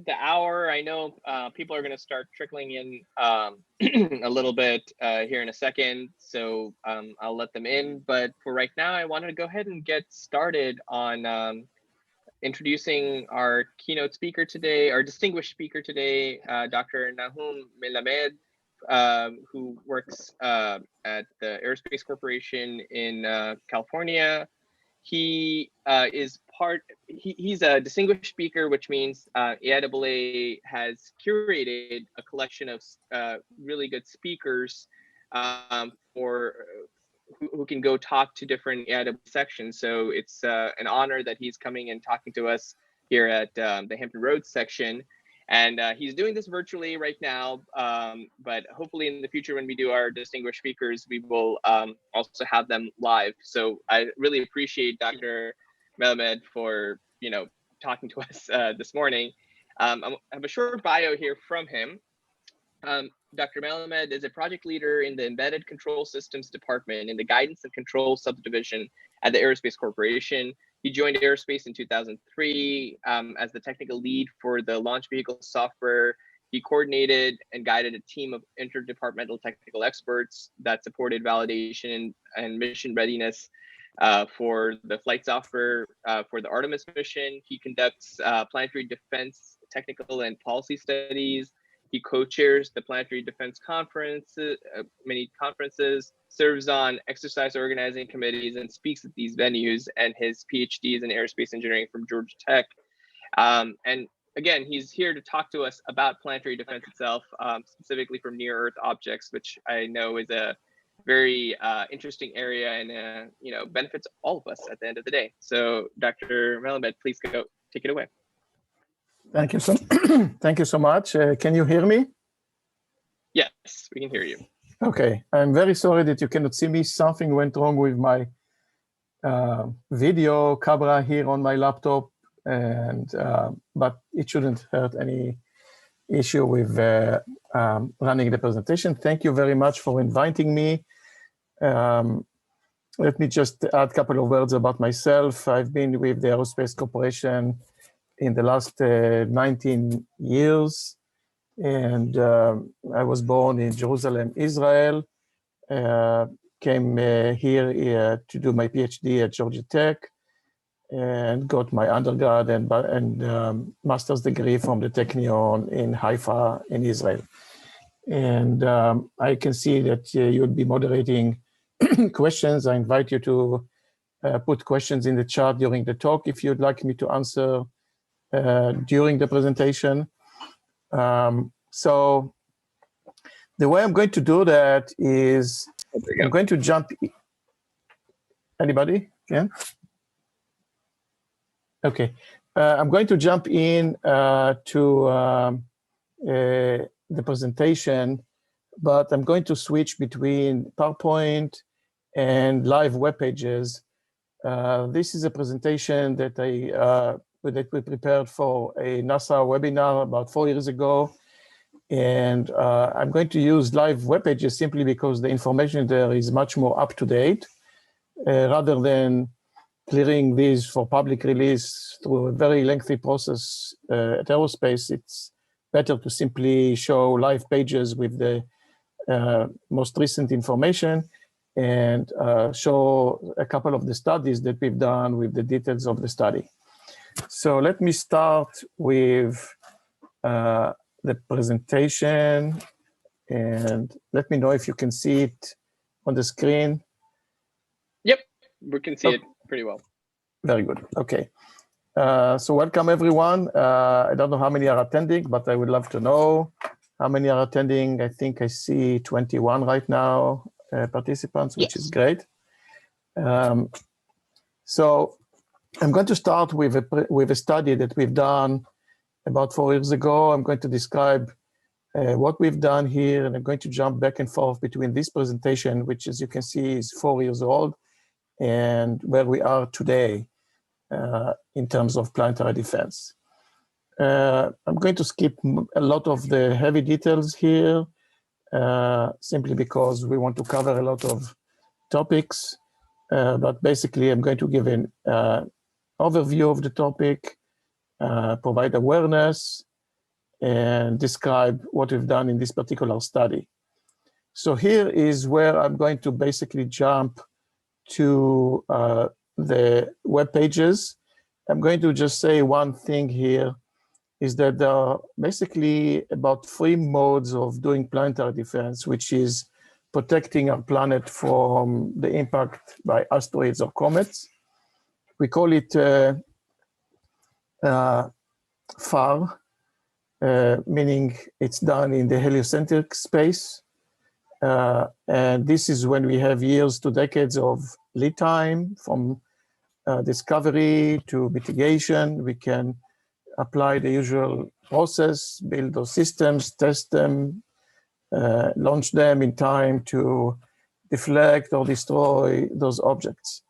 of the hour. I know people are going to start trickling in a little bit here in a second, so I'll let them in. But for right now, I wanted to go ahead and get started on introducing our keynote speaker today, our distinguished speaker today, Dr. Nahum Melamed, who works at the Aerospace Corporation in California. He he's a distinguished speaker, which means AIAA has curated a collection of really good speakers who can go talk to different AIAA sections. So it's an honor that he's coming and talking to us here at the Hampton Roads section. And he's doing this virtually right now, but hopefully in the future when we do our distinguished speakers, we will also have them live. So I really appreciate Dr. Melamed for talking to us this morning. I have a short bio here from him. Dr. Melamed is a project leader in the Embedded Control Systems Department in the Guidance and Control Subdivision at the Aerospace Corporation. He joined aerospace in 2003 as the technical lead for the launch vehicle software. He coordinated and guided a team of interdepartmental technical experts that supported validation and mission readiness for the flight software for the Artemis mission. He conducts planetary defense technical and policy studies. He co-chairs the Planetary Defense Conference, many conferences, serves on exercise organizing committees, and speaks at these venues. And his PhD is in aerospace engineering from Georgia Tech. And again, he's here to talk to us about planetary defense itself, specifically from near-Earth objects, which I know is a very interesting area and benefits all of us at the end of the day. So, Dr. Melamed, please go take it away. Thank you so much. Can you hear me? Yes, we can hear you. Okay, I'm very sorry that you cannot see me. Something went wrong with my video camera here on my laptop, and but it shouldn't hurt any issue with running the presentation. Thank you very much for inviting me. Let me just add a couple of words about myself. I've been with the Aerospace Corporation in the last 19 years, and I was born in Jerusalem, Israel. Came here to do my PhD at Georgia Tech, and got my undergrad and master's degree from the Technion in Haifa in Israel. And I can see that you'll be moderating questions. I invite you to put questions in the chat during the talk if you'd like me to answer during the presentation. So the way I'm going to do that is I'm going to jump. Anybody? Yeah? Okay. I'm going to jump in to the presentation, but I'm going to switch between PowerPoint and live web pages. This is a presentation that that we prepared for a NASA webinar about 4 years ago. And I'm going to use live web pages simply because the information there is much more up to date, rather than clearing these for public release through a very lengthy process at Aerospace. It's better to simply show live pages with the most recent information and show a couple of the studies that we've done with the details of the study. So let me start with the presentation, and let me know if you can see it on the screen. Yep, we can see it pretty well. Very good. Okay. So welcome, everyone. I don't know how many are attending, but I would love to know how many are attending. I think I see 21 right now participants, which is great. So I'm going to start with a study that we've done about 4 years ago. I'm going to describe what we've done here, and I'm going to jump back and forth between this presentation, which, as you can see, is 4 years old, and where we are today in terms of planetary defense. I'm going to skip a lot of the heavy details here, simply because we want to cover a lot of topics. But basically, I'm going to give an overview of the topic, provide awareness, and describe what we've done in this particular study. So here is where I'm going to basically jump to the web pages. I'm going to just say one thing here, is that there are basically about 3 modes of doing planetary defense, which is protecting our planet from the impact by asteroids or comets. We call it FAR, meaning it's done in the heliocentric space. And this is when we have years to decades of lead time from discovery to mitigation. We can apply the usual process, build those systems, test them, launch them in time to deflect or destroy those objects.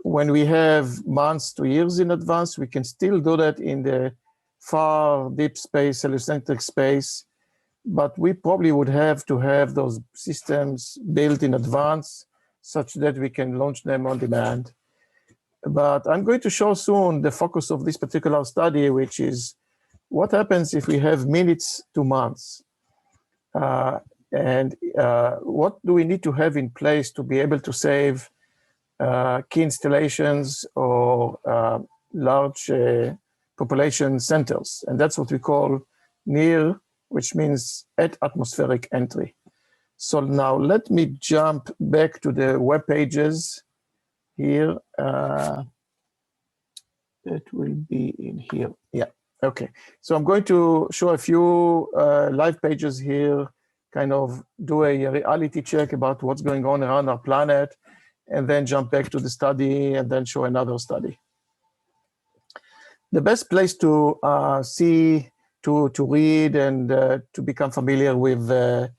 When we have months to years in advance, we can still do that in the far deep space, heliocentric space, but we probably would have to have those systems built in advance such that we can launch them on demand. But I'm going to show soon the focus of this particular study, which is what happens if we have minutes to months? And what do we need to have in place to be able to save key installations or large population centers? And that's what we call near, which means at atmospheric entry. So now let me jump back to the web pages here. It will be in here. Yeah, okay. So I'm going to show a few live pages here, kind of do a reality check about what's going on around our planet, and then jump back to the study and then show another study. The best place to see, to read and to become familiar with the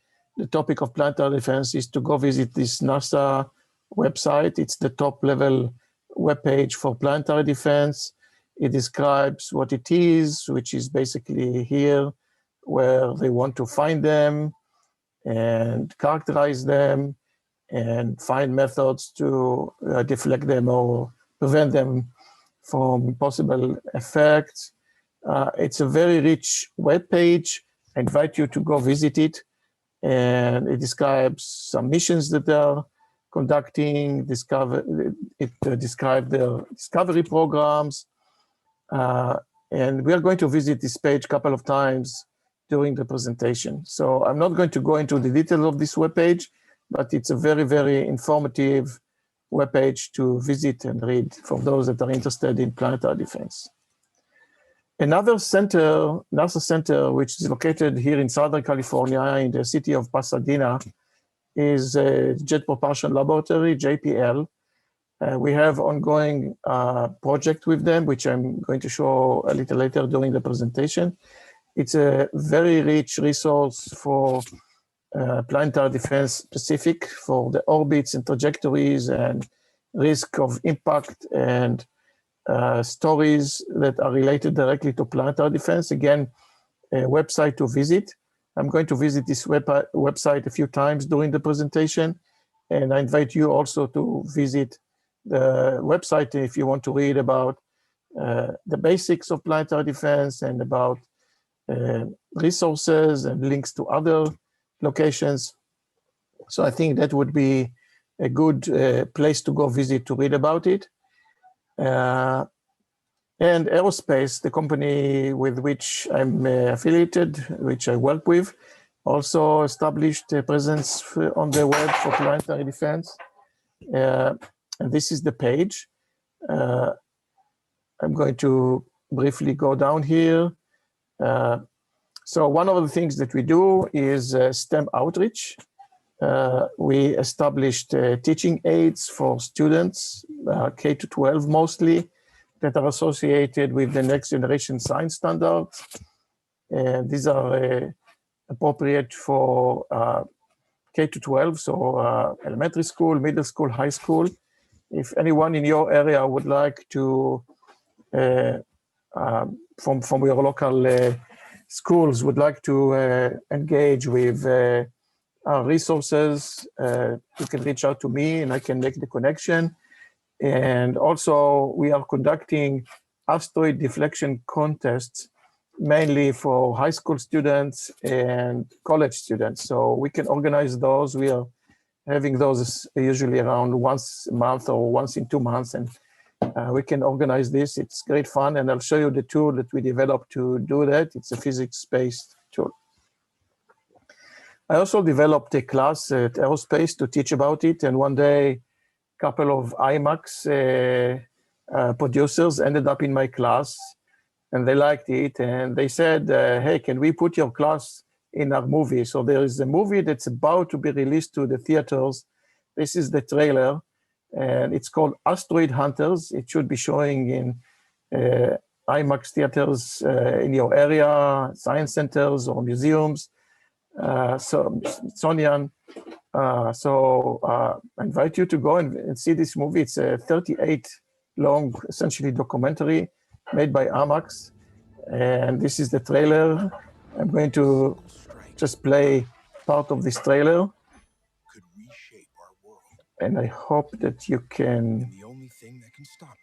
topic of planetary defense is to go visit this NASA website. It's the top level webpage for planetary defense. It describes what it is, which is basically here where they want to find them and characterize them and find methods to deflect them or prevent them from possible effects. It's a very rich web page. I invite you to go visit it. And it describes some missions that they're conducting, it describes their discovery programs. And we are going to visit this page a couple of times during the presentation. So I'm not going to go into the details of this web page, but it's a very, very informative web page to visit and read for those that are interested in planetary defense. Another center, NASA center, which is located here in Southern California in the city of Pasadena, is a Jet Propulsion Laboratory, JPL. We have ongoing project with them, which I'm going to show a little later during the presentation. It's a very rich resource for planetary defense specific for the orbits and trajectories and risk of impact and stories that are related directly to planetary defense. Again, a website to visit. I'm going to visit this website a few times during the presentation, and I invite you also to visit the website if you want to read about the basics of planetary defense and about resources and links to other locations. So I think that would be a good place to go visit to read about it. And Aerospace, the company with which I'm affiliated, which I work with, also established a presence on the web for planetary defense. And this is the page. I'm going to briefly go down here. So one of the things that we do is STEM outreach. We established teaching aids for students, K to 12 mostly, that are associated with the next generation science standards. And these are appropriate for K to 12, so elementary school, middle school, high school. If anyone in your area would like to, from your local schools, would like to engage with our resources, you can reach out to me and I can make the connection. And also we are conducting asteroid deflection contests mainly for high school students and college students. So we can organize those. We are having those usually around once a month or once in 2 months. And we can organize this. It's great fun. And I'll show you the tool that we developed to do that. It's a physics-based tool. I also developed a class at Aerospace to teach about it. And one day, a couple of IMAX producers ended up in my class, and they liked it. And they said, hey, can we put your class in our movie? So there is a movie that's about to be released to the theaters. This is the trailer, and it's called Asteroid Hunters. It should be showing in IMAX theaters in your area, science centers or museums. So Smithsonian. I invite you to go and see this movie. It's a 38 long, essentially documentary made by IMAX. And this is the trailer. I'm going to just play part of this trailer. Could reshape our world. And I hope that you can. And the only thing that can stop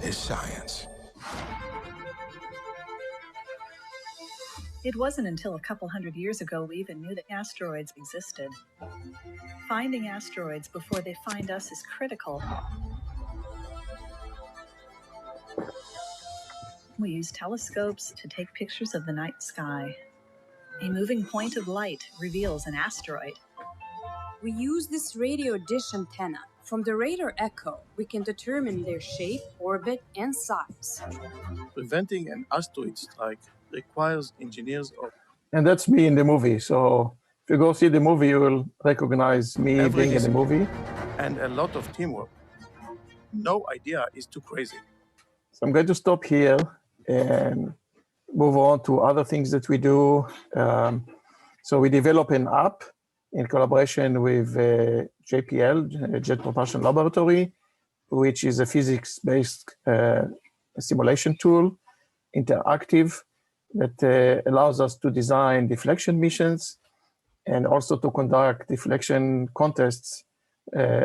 it is science. It wasn't until a couple hundred years ago we even knew that asteroids existed. Finding asteroids before they find us is critical. We use telescopes to take pictures of the night sky. A moving point of light reveals an asteroid. We use this radio dish antenna. From the radar echo, we can determine their shape, orbit, and size. Preventing an asteroid strike requires engineers of... And that's me in the movie. So if you go see the movie, you will recognize me being in the movie. And a lot of teamwork. No idea is too crazy. So I'm going to stop here and move on to other things that we do. So we develop an app in collaboration with JPL, Jet Propulsion Laboratory, which is a physics-based simulation tool, interactive, that allows us to design deflection missions and also to conduct deflection contests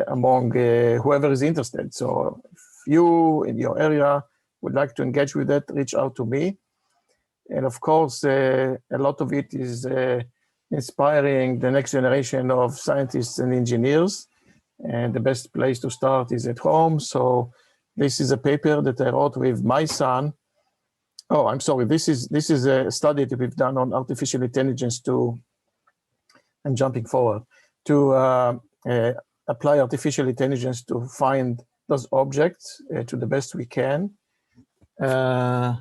among whoever is interested. So if you in your area would like to engage with that, reach out to me. And of course, a lot of it is inspiring the next generation of scientists and engineers. And the best place to start is at home. So this is a paper that I wrote with my son. Oh, I'm sorry. This is a study that we've done on artificial intelligence to, I'm jumping forward, to apply artificial intelligence to find those objects to the best we can. I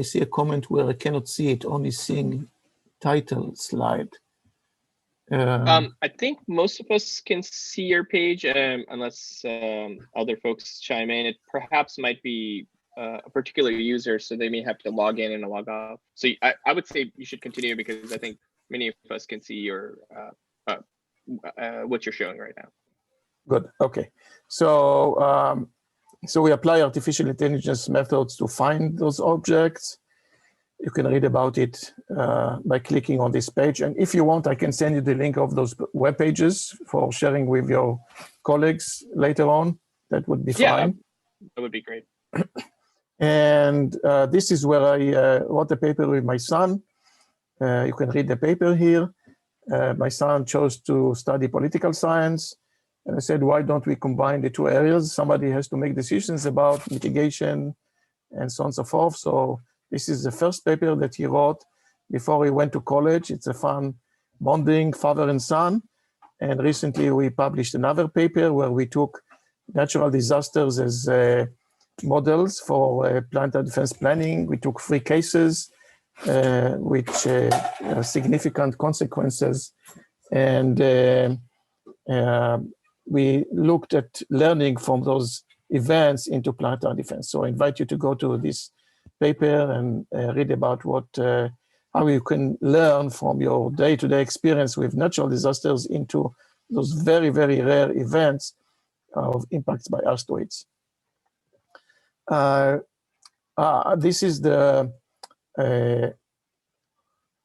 see a comment where I cannot see it, only seeing title slide. I think most of us can see your page, unless other folks chime in. It perhaps might be a particular user, so they may have to log in and log off. So I would say you should continue, because I think many of us can see your what you're showing right now. Good. Okay. So so we apply artificial intelligence methods to find those objects. You can read about it by clicking on this page. And if you want, I can send you the link of those web pages for sharing with your colleagues later on. That would be fine. That would be great. And this is where I wrote a paper with my son. You can read the paper here. My son chose to study political science. And I said, why don't we combine the two areas? Somebody has to make decisions about mitigation and so on and so forth. So this is the first paper that he wrote before he went to college. It's a fun bonding, father and son. And recently we published another paper where we took natural disasters as models for planetary defense planning. We took 3 cases which significant consequences. And we looked at learning from those events into planetary defense. So I invite you to go to this paper and read about how you can learn from your day-to-day experience with natural disasters into those very, very rare events of impacts by asteroids. This is the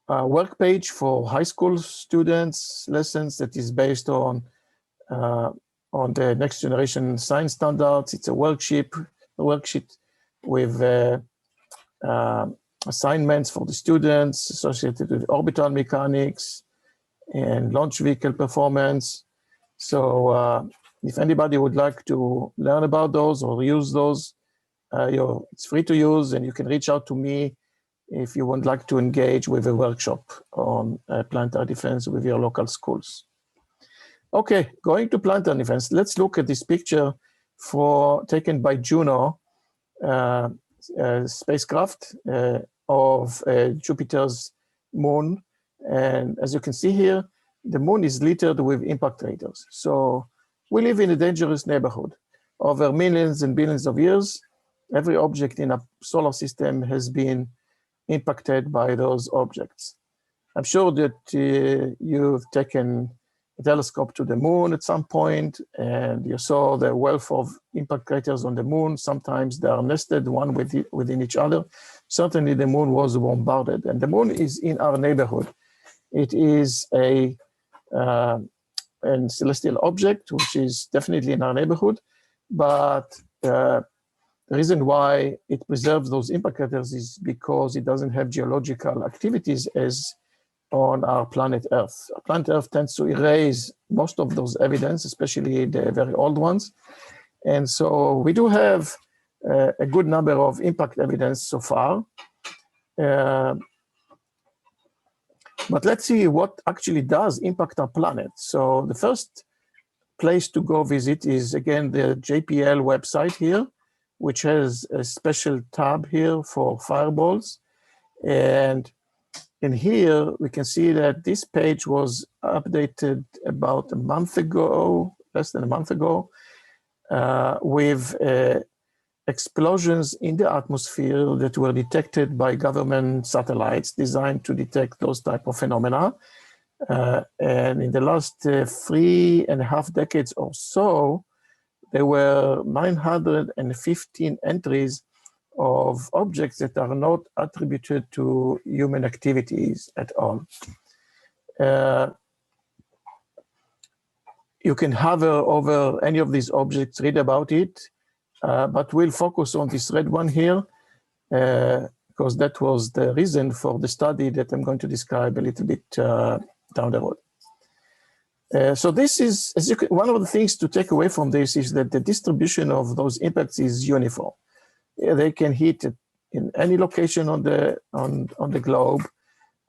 work page for high school students, lessons that is based on on the next generation science standards. It's a worksheet with assignments for the students associated with orbital mechanics and launch vehicle performance. So if anybody would like to learn about those or use those, it's free to use, and you can reach out to me if you would like to engage with a workshop on planetary defense with your local schools. Okay, going to planetary defense, let's look at this picture taken by Juno spacecraft of Jupiter's moon. And as you can see here, the moon is littered with impact craters. So we live in a dangerous neighborhood. Over millions and billions of years, every object in a solar system has been impacted by those objects. I'm sure that you've taken a telescope to the moon at some point, and you saw the wealth of impact craters on the moon. Sometimes they are nested one within each other. Certainly the moon was bombarded, and the moon is in our neighborhood. It is a celestial object, which is definitely in our neighborhood, but the reason why it preserves those impact craters is because it doesn't have geological activities as on our planet Earth. Planet Earth tends to erase most of those evidence, especially the very old ones. And so we do have a good number of impact evidence so far. But let's see what actually does impact our planet. So the first place to go visit is, again, the JPL website here, which has a special tab here for fireballs. And in here, we can see that this page was updated about a month ago, less than a month ago, with explosions in the atmosphere that were detected by government satellites designed to detect those type of phenomena. And in the last 3.5 decades or so, there were 915 entries of objects that are not attributed to human activities at all. You can hover over any of these objects, read about it, but we'll focus on this red one here, because that was the reason for the study that I'm going to describe a little bit down the road. So this is, one of the things to take away from this is that the distribution of those impacts is uniform. They can hit in any location on the globe.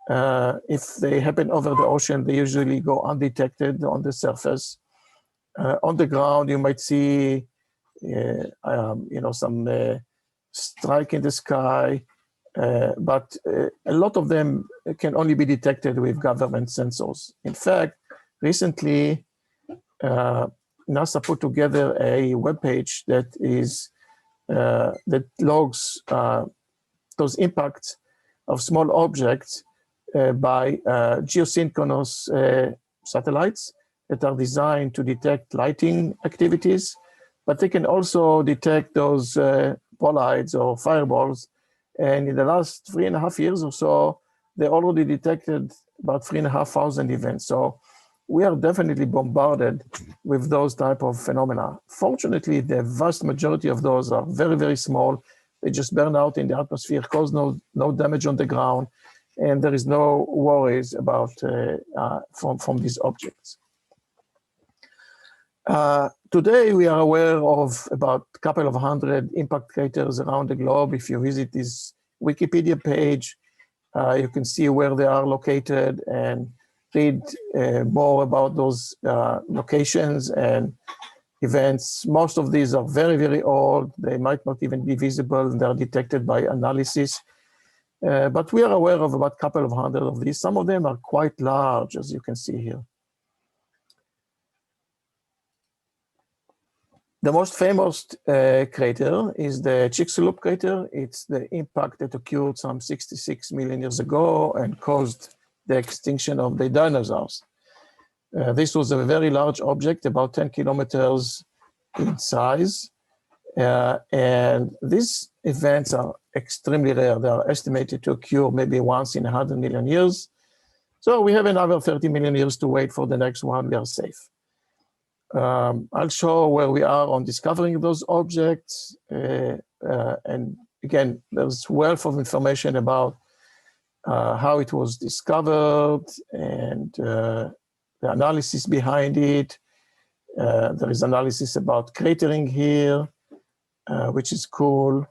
If they happen over the ocean, they usually go undetected on the surface. On the ground, you might see, some strike in the sky, but a lot of them can only be detected with government sensors. In fact, recently, NASA put together a webpage that logs those impacts of small objects by geosynchronous satellites that are designed to detect lighting activities, but they can also detect those bolides or fireballs. And in the last 3.5 years or so, they already detected about 3,500 events. So we are definitely bombarded with those type of phenomena. Fortunately, the vast majority of those are very, very small. They just burn out in the atmosphere, cause no damage on the ground, and there is no worries about from these objects. Today, we are aware of about a couple of hundred impact craters around the globe. If you visit this Wikipedia page, you can see where they are located and read more about those locations and events. Most of these are very, very old. They might not even be visible. They're detected by analysis. But we are aware of about a couple of hundred of these. Some of them are quite large, as you can see here. The most famous crater is the Chicxulub crater. It's the impact that occurred some 66 million years ago and caused the extinction of the dinosaurs. This was a very large object, about 10 kilometers in size. And these events are extremely rare. They are estimated to occur maybe once in 100 million years. So we have another 30 million years to wait for the next one. We are safe. I'll show where we are on discovering those objects. And again, there's wealth of information about how it was discovered and the analysis behind it. There is analysis about cratering here, which is cool.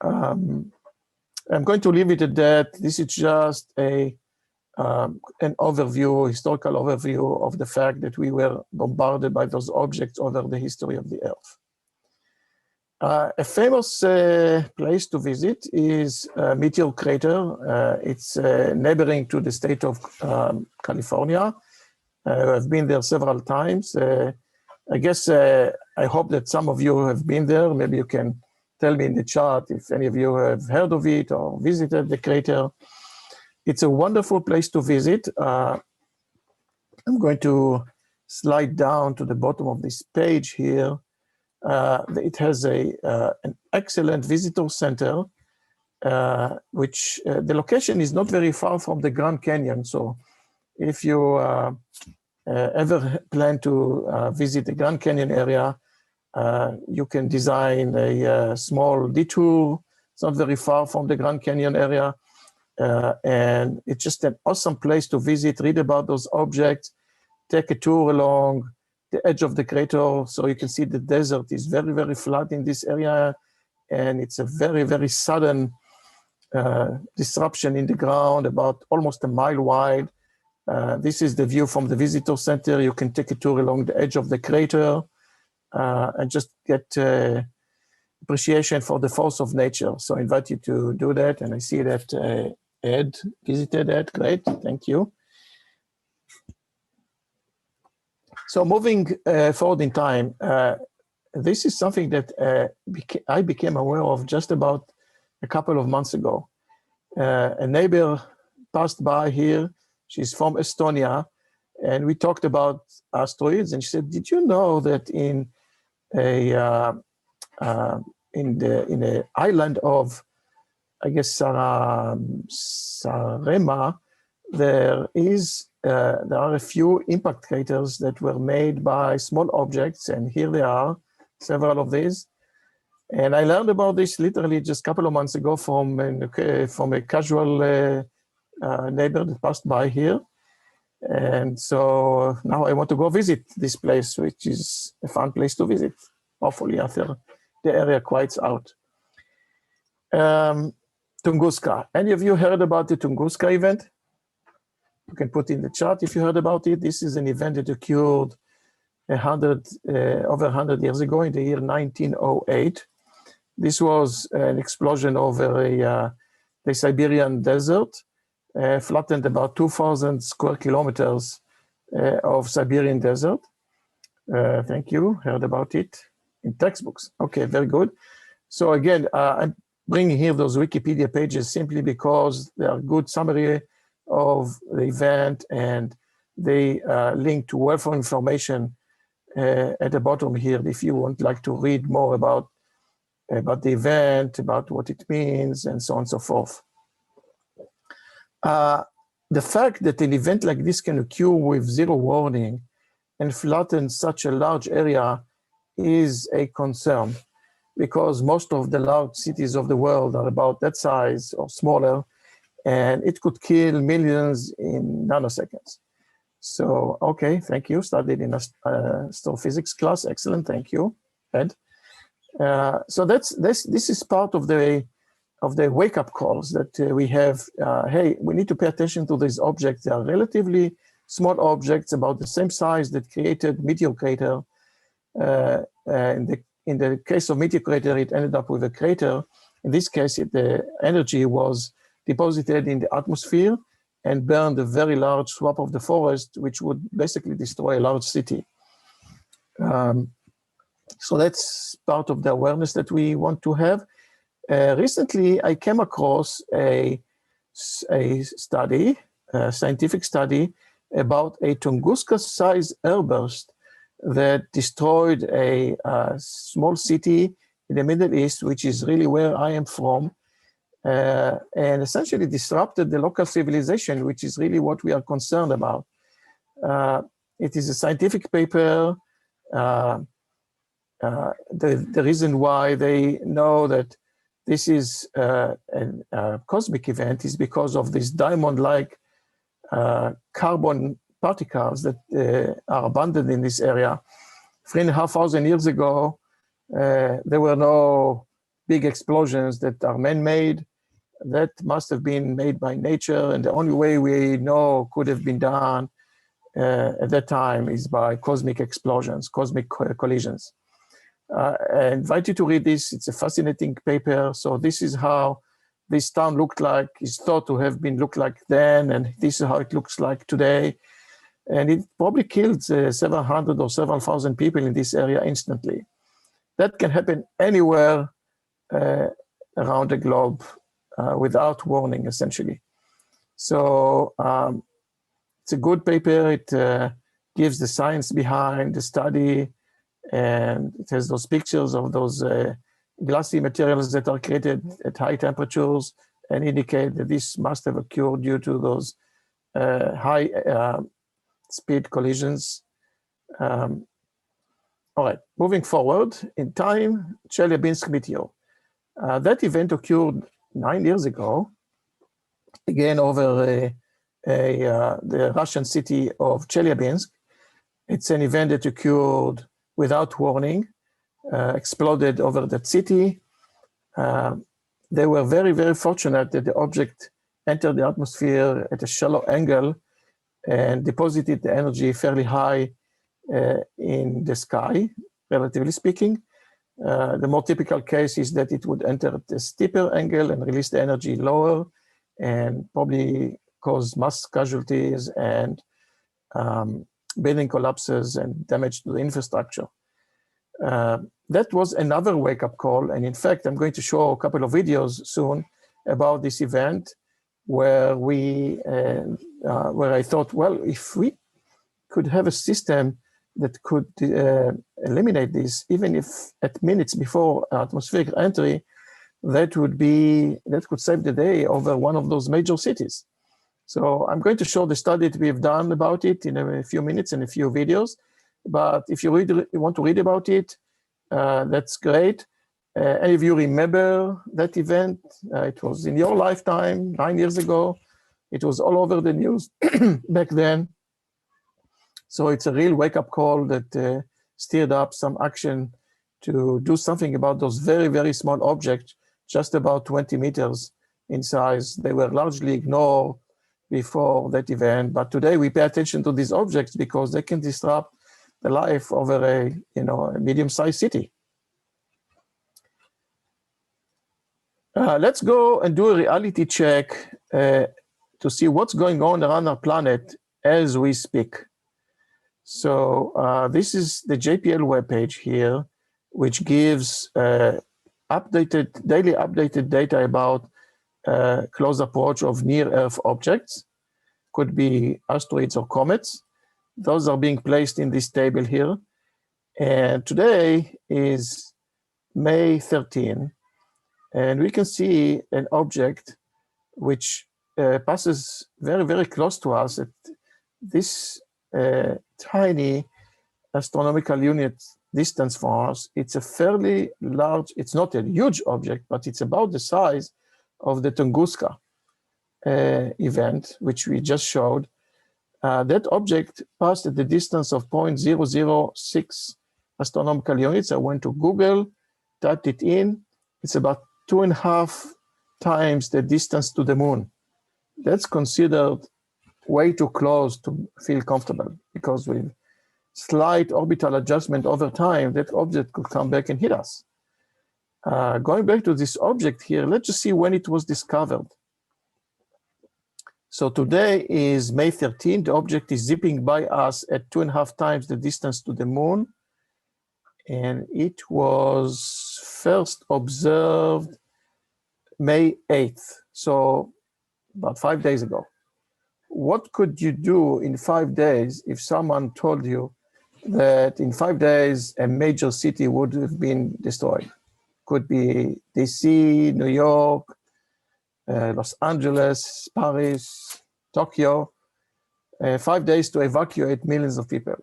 I'm going to leave it at that. This is just an overview, historical overview of the fact that we were bombarded by those objects over the history of the Earth. A famous place to visit is Meteor Crater. It's neighboring to the state of California. I've been there several times. I guess I hope that some of you have been there. Maybe you can tell me in the chat if any of you have heard of it or visited the crater. It's a wonderful place to visit. I'm going to slide down to the bottom of this page here. It has an excellent visitor center, which the location is not very far from the Grand Canyon. So if you ever plan to visit the Grand Canyon area, you can design a small detour. It's not very far from the Grand Canyon area. And it's just an awesome place to visit, read about those objects, take a tour along the edge of the crater. So you can see the desert is very, very flat in this area. And it's a very, very sudden disruption in the ground, about almost a mile wide. This is the view from the visitor center. You can take a tour along the edge of the crater and just get appreciation for the force of nature. So I invite you to do that. And I see that Ed visited that. Great, thank you. So moving forward in time, this is something that I became aware of just about a couple of months ago. A neighbor passed by here. She's from Estonia, and we talked about asteroids. And she said, "Did you know that in the island of, I guess, Sarema, there are a few impact craters that were made by small objects, and here they are, several of these." And I learned about this literally just a couple of months ago from a casual neighbor that passed by here. And so now I want to go visit this place, which is a fun place to visit, hopefully after the area quiets out. Tunguska. Any of you heard about the Tunguska event? You can put in the chat if you heard about it. This is an event that occurred over 100 years ago in the year 1908. This was an explosion over the Siberian desert, flattened about 2,000 square kilometers of Siberian desert. Thank you, heard about it in textbooks. Okay, very good. So again, I'm bringing here those Wikipedia pages simply because they are good summary of the event, and they link to wealth of information at the bottom here if you would like to read more about the event, about what it means, and so on and so forth. The fact that an event like this can occur with zero warning and flatten such a large area is a concern, because most of the large cities of the world are about that size or smaller, and it could kill millions in nanoseconds. So, okay, thank you. Studied in astrophysics class. Excellent, thank you, Ed. So this is part of the wake-up calls that we have. Hey, we need to pay attention to these objects. They are relatively small objects, about the same size that created Meteor Crater. In the case of Meteor Crater, it ended up with a crater. In this case, the energy was deposited in the atmosphere and burned a very large swath of the forest, which would basically destroy a large city. So that's part of the awareness that we want to have. Recently, I came across a scientific study about a Tunguska-sized airburst that destroyed a small city in the Middle East, which is really where I am from, and essentially disrupted the local civilization, which is really what we are concerned about. It is a scientific paper The reason why they know that this is a cosmic event is because of these diamond-like carbon particles that are abundant in this area. 3,500 years ago, there were no big explosions that are man-made. That must have been made by nature, and the only way we know could have been done at that time is by cosmic explosions, cosmic collisions. I invite you to read this. It's a fascinating paper. So this is how this town looked like, is thought to have been looked like then, and this is how it looks like today. And it probably killed several hundred or several thousand people in this area instantly. That can happen anywhere around the globe without warning, essentially. So it's a good paper. It gives the science behind the study, and it has those pictures of those glassy materials that are created at high temperatures and indicate that this must have occurred due to those high speed collisions. All right, moving forward in time, Chelyabinsk meteor. That event occurred 9 years ago, again over the Russian city of Chelyabinsk. It's an event that occurred without warning, exploded over that city. They were very, very fortunate that the object entered the atmosphere at a shallow angle and deposited the energy fairly high in the sky, relatively speaking. The more typical case is that it would enter at a steeper angle and release the energy lower and probably cause mass casualties and building collapses and damage to the infrastructure. That was another wake-up call. And in fact, I'm going to show a couple of videos soon about this event where where I thought, well, if we could have a system that could eliminate this, even if at minutes before atmospheric entry, that could save the day over one of those major cities. So I'm going to show the study that we've done about it in a few minutes and a few videos. But if you want to read about it, that's great. Any of you remember that event? It was in your lifetime, 9 years ago. It was all over the news back then. So it's a real wake-up call that stirred up some action to do something about those very, very small objects, just about 20 meters in size. They were largely ignored before that event, but today we pay attention to these objects because they can disrupt the life over a medium-sized city. Let's go and do a reality check to see what's going on around our planet as we speak. So this is the JPL webpage here, which gives daily updated data about close approach of near-Earth objects. Could be asteroids or comets. Those are being placed in this table here. And today is May 13. And we can see an object which passes very, very close to us at this tiny astronomical unit distance for us. It's a fairly large, it's not a huge object, but it's about the size of the Tunguska event, which we just showed. That object passed at the distance of 0.006 astronomical units. I went to Google, typed it in. It's about 2.5 times the distance to the moon. That's considered way too close to feel comfortable, because with slight orbital adjustment over time, that object could come back and hit us. Going back to this object here, let's just see when it was discovered. So today is May 13. The object is zipping by us at 2.5 times the distance to the moon. And it was first observed May 8th, so about 5 days ago. What could you do in 5 days if someone told you that in 5 days a major city would have been destroyed? Could be DC, New York, Los Angeles, Paris, Tokyo. 5 days to evacuate millions of people.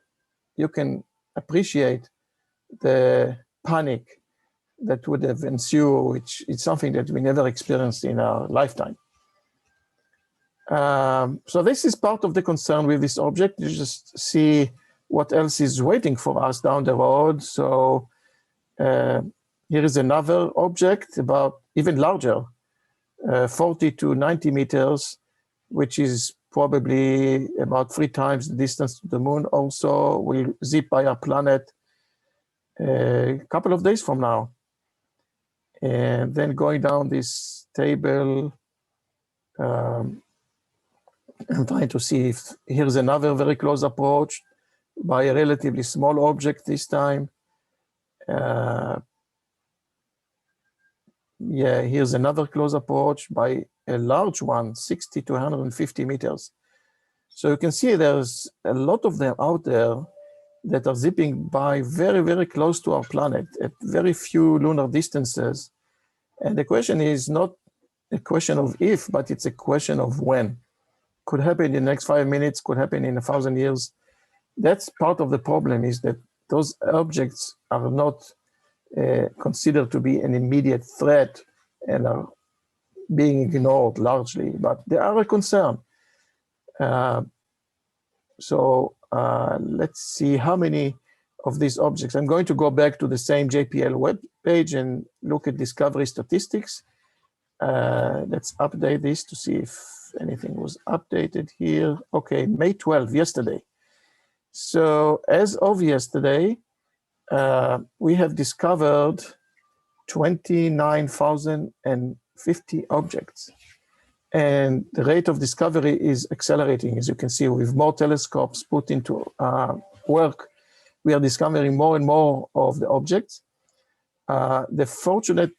You can appreciate the panic that would have ensued, which is something that we never experienced in our lifetime. So this is part of the concern with this object. You just see what else is waiting for us down the road. So here is another object about even larger, 40 to 90 meters, which is probably about 3 times the distance to the moon. Also will zip by our planet a couple of days from now. And then going down this table, I'm trying to see if here's another very close approach by a relatively small object this time. Yeah, here's another close approach by a large one, 60 to 150 meters. So you can see there's a lot of them out there that are zipping by very, very close to our planet at very few lunar distances. And the question is not a question of if, but it's a question of when. Could happen in the next 5 minutes, could happen in 1,000 years. That's part of the problem, is that those objects are not considered to be an immediate threat and are being ignored largely, but they are a concern. So let's see how many of these objects. I'm going to go back to the same JPL web page and look at discovery statistics. Let's update this to see if anything was updated here. Okay, May 12, yesterday. So as of yesterday, we have discovered 29,050 objects. And the rate of discovery is accelerating. As you can see, with more telescopes put into work, we are discovering more and more of the objects. The fortunate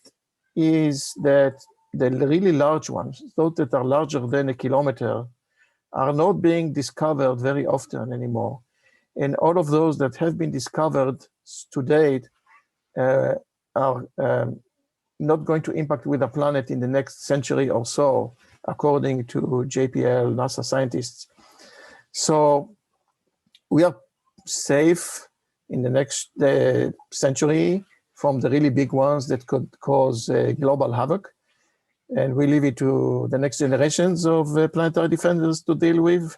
is that the really large ones, those that are larger than a kilometer, are not being discovered very often anymore. And all of those that have been discovered to date are not going to impact with the planet in the next century or so, according to JPL, NASA scientists. So we are safe in the next century from the really big ones that could cause global havoc. And we leave it to the next generations of planetary defenders to deal with.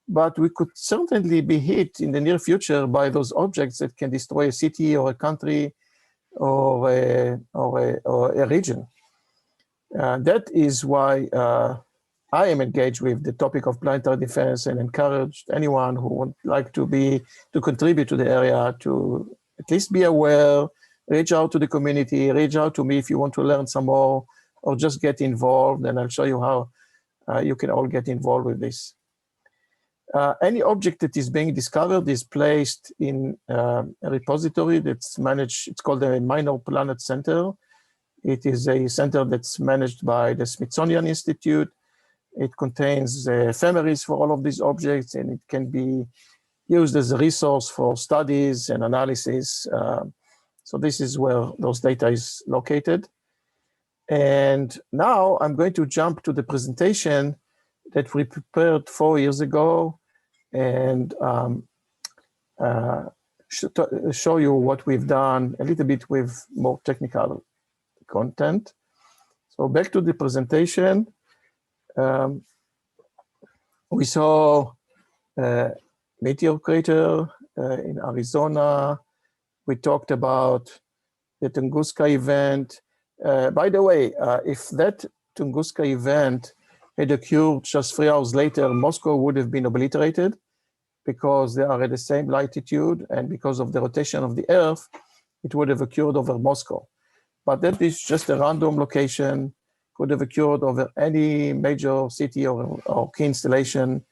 But we could certainly be hit in the near future by those objects that can destroy a city or a country or a region. That is why I am engaged with the topic of planetary defense and encourage anyone who would like to contribute to the area to at least be aware, reach out to the community, reach out to me if you want to learn some more, or just get involved, and I'll show you how you can all get involved with this. Any object that is being discovered is placed in a repository that's managed. It's called the Minor Planet Center. It is a center that's managed by the Smithsonian Institute. It contains ephemeris for all of these objects, and it can be used as a resource for studies and analysis. So this is where those data is located. And now I'm going to jump to the presentation that we prepared 4 years ago and show you what we've done a little bit with more technical content. So back to the presentation. We saw a meteor crater in Arizona. We talked about the Tunguska event. By the way, if that Tunguska event had occurred just 3 hours later, Moscow would have been obliterated because they are at the same latitude, and because of the rotation of the Earth, it would have occurred over Moscow. But that is just a random location, could have occurred over any major city or key installation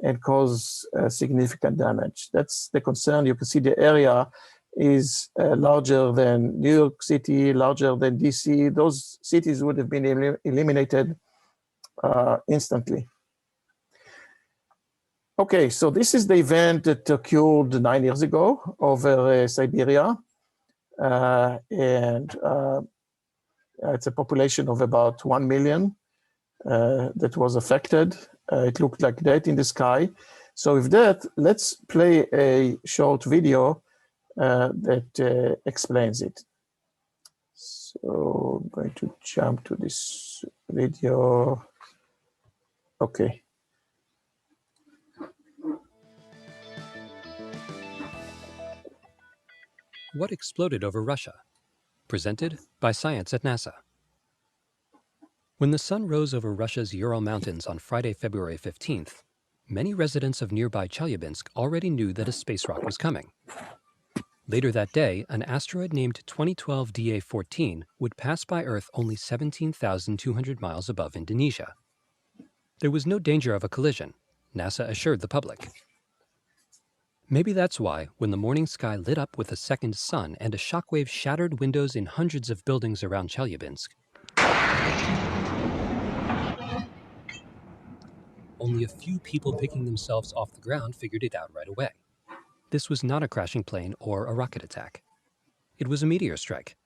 and cause significant damage. That's the concern. You can see the area is larger than New York City, larger than DC. Those cities would have been eliminated instantly. Okay, so this is the event that occurred 9 years ago over Siberia. And it's a population of about 1 million that was affected. It looked like that in the sky. So with that, let's play a short video that explains it. So I'm going to jump to this video. Okay. What exploded over Russia? Presented by Science at NASA. When the sun rose over Russia's Ural Mountains on Friday, February 15th, many residents of nearby Chelyabinsk already knew that a space rock was coming. Later that day, an asteroid named 2012 DA-14 would pass by Earth only 17,200 miles above Indonesia. There was no danger of a collision, NASA assured the public. Maybe that's why, when the morning sky lit up with a second sun and a shockwave shattered windows in hundreds of buildings around Chelyabinsk, only a few people picking themselves off the ground figured it out right away. This was not a crashing plane or a rocket attack. It was a meteor strike,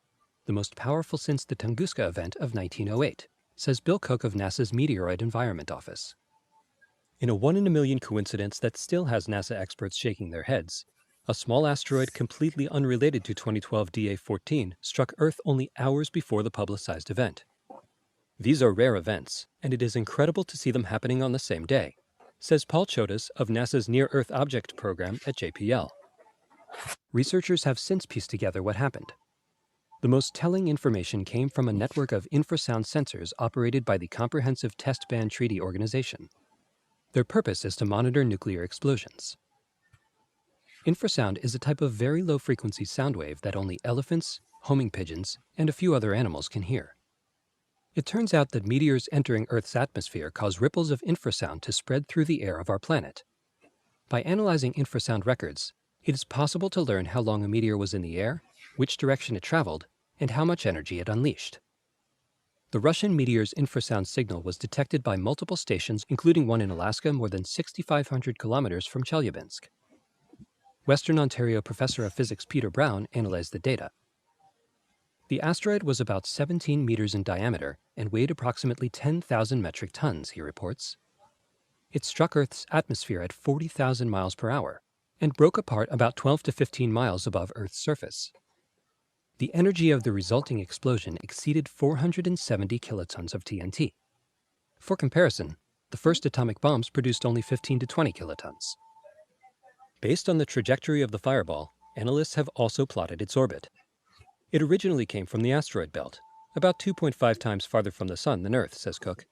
the most powerful since the Tunguska event of 1908, says Bill Cook of NASA's Meteoroid Environment Office. In a one-in-a-million coincidence that still has NASA experts shaking their heads, a small asteroid completely unrelated to 2012 DA-14 struck Earth only hours before the publicized event. These are rare events, and it is incredible to see them happening on the same day, says Paul Chodas of NASA's Near-Earth Object Program at JPL. Researchers have since pieced together what happened. The most telling information came from a network of infrasound sensors operated by the Comprehensive Test Ban Treaty Organization. Their purpose is to monitor nuclear explosions. Infrasound is a type of very low-frequency sound wave that only elephants, homing pigeons, and a few other animals can hear. It turns out that meteors entering Earth's atmosphere cause ripples of infrasound to spread through the air of our planet. By analyzing infrasound records, it is possible to learn how long a meteor was in the air, which direction it traveled, and how much energy it unleashed. The Russian meteor's infrasound signal was detected by multiple stations, including one in Alaska more than 6,500 kilometers from Chelyabinsk. Western Ontario professor of physics Peter Brown analyzed the data. The asteroid was about 17 meters in diameter and weighed approximately 10,000 metric tons, he reports. It struck Earth's atmosphere at 40,000 miles per hour and broke apart about 12 to 15 miles above Earth's surface. The energy of the resulting explosion exceeded 470 kilotons of TNT. For comparison, the first atomic bombs produced only 15 to 20 kilotons. Based on the trajectory of the fireball, analysts have also plotted its orbit. It originally came from the asteroid belt, about 2.5 times farther from the Sun than Earth, says Cook.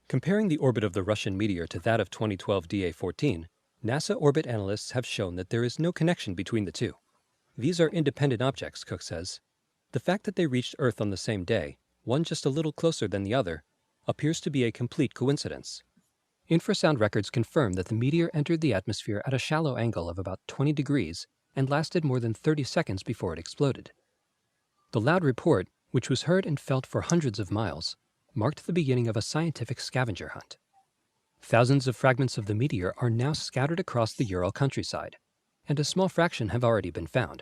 Comparing the orbit of the Russian meteor to that of 2012 DA-14, NASA orbit analysts have shown that there is no connection between the two. These are independent objects, Cook says. The fact that they reached Earth on the same day, one just a little closer than the other, appears to be a complete coincidence. Infrasound records confirm that the meteor entered the atmosphere at a shallow angle of about 20 degrees and lasted more than 30 seconds before it exploded. The loud report, which was heard and felt for hundreds of miles, marked the beginning of a scientific scavenger hunt. Thousands of fragments of the meteor are now scattered across the Ural countryside, and a small fraction have already been found.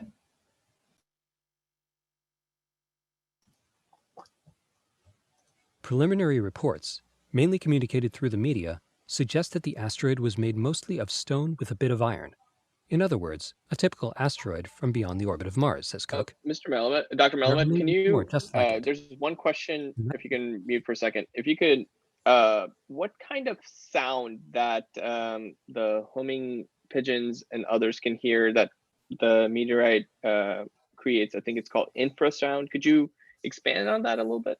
Preliminary reports, mainly communicated through the media, suggest that the asteroid was made mostly of stone with a bit of iron. In other words, a typical asteroid from beyond the orbit of Mars, says Cook. Mr. Melamed, Dr. There Melamed, may can be you, more just like it. there's one question, Mhm. if you can mute for a second. If you could, what kind of sound that the homing pigeons and others can hear that the meteorite creates? I think it's called infrasound. Could you expand on that a little bit?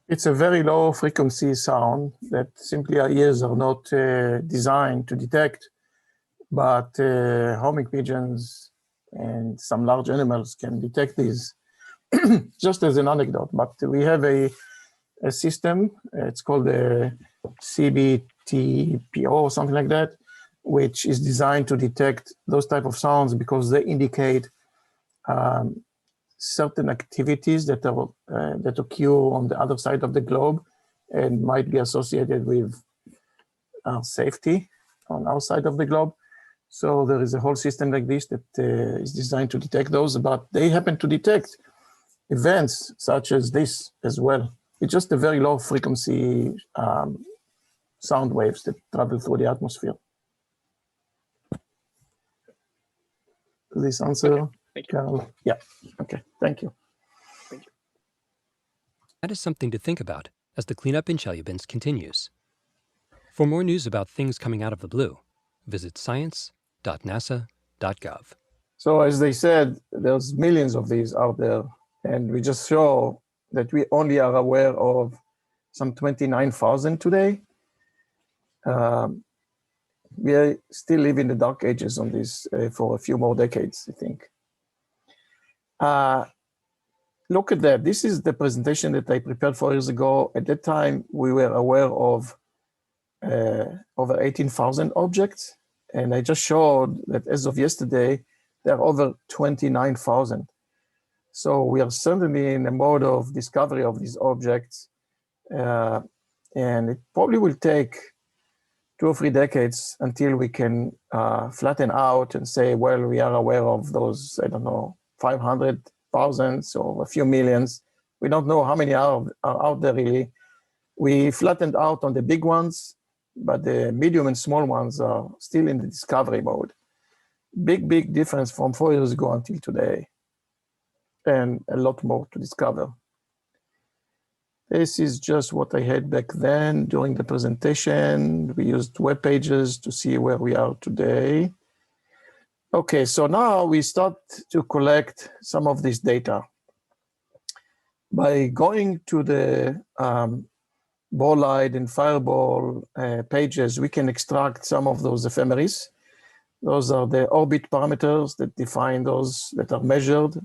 It's a very low frequency sound that simply our ears are not designed to detect, but homing pigeons and some large animals can detect these. Just as an anecdote, but we have a system, it's called a CBTPO or something like that, which is designed to detect those type of sounds because they indicate certain activities that are that occur on the other side of the globe and might be associated with safety on our side of the globe. So there is a whole system like this that is designed to detect those, but they happen to detect events such as this as well. It's just a very low frequency sound waves that travel through the atmosphere. Does this answer? Okay. Thank you. Carl. Yeah, okay, thank you. Thank you. That is something to think about as the cleanup in Chelyabinsk continues. For more news about things coming out of the blue, visit science.nasa.gov. So as they said, there's millions of these out there, and we just show that we only are aware of some 29,000 today. We still live in the dark ages on this for a few more decades, I think. Look at that. This is the presentation that I prepared 4 years ago. At that time, we were aware of over 18,000 objects. And I just showed that as of yesterday, there are over 29,000. So we are certainly in a mode of discovery of these objects. And it probably will take 2 or 3 decades until we can flatten out and say, well, we are aware of those, I don't know, 500,000 or a few millions. We don't know how many are out there really. We flattened out on the big ones, but the medium and small ones are still in the discovery mode. Big difference from 4 years ago until today, and a lot more to discover. This is just what I had back then during the presentation. We used web pages to see where we are today. Okay, so now we start to collect some of this data. By going to the bolide and fireball pages, we can extract some of those ephemeris. Those are the orbit parameters that define those that are measured.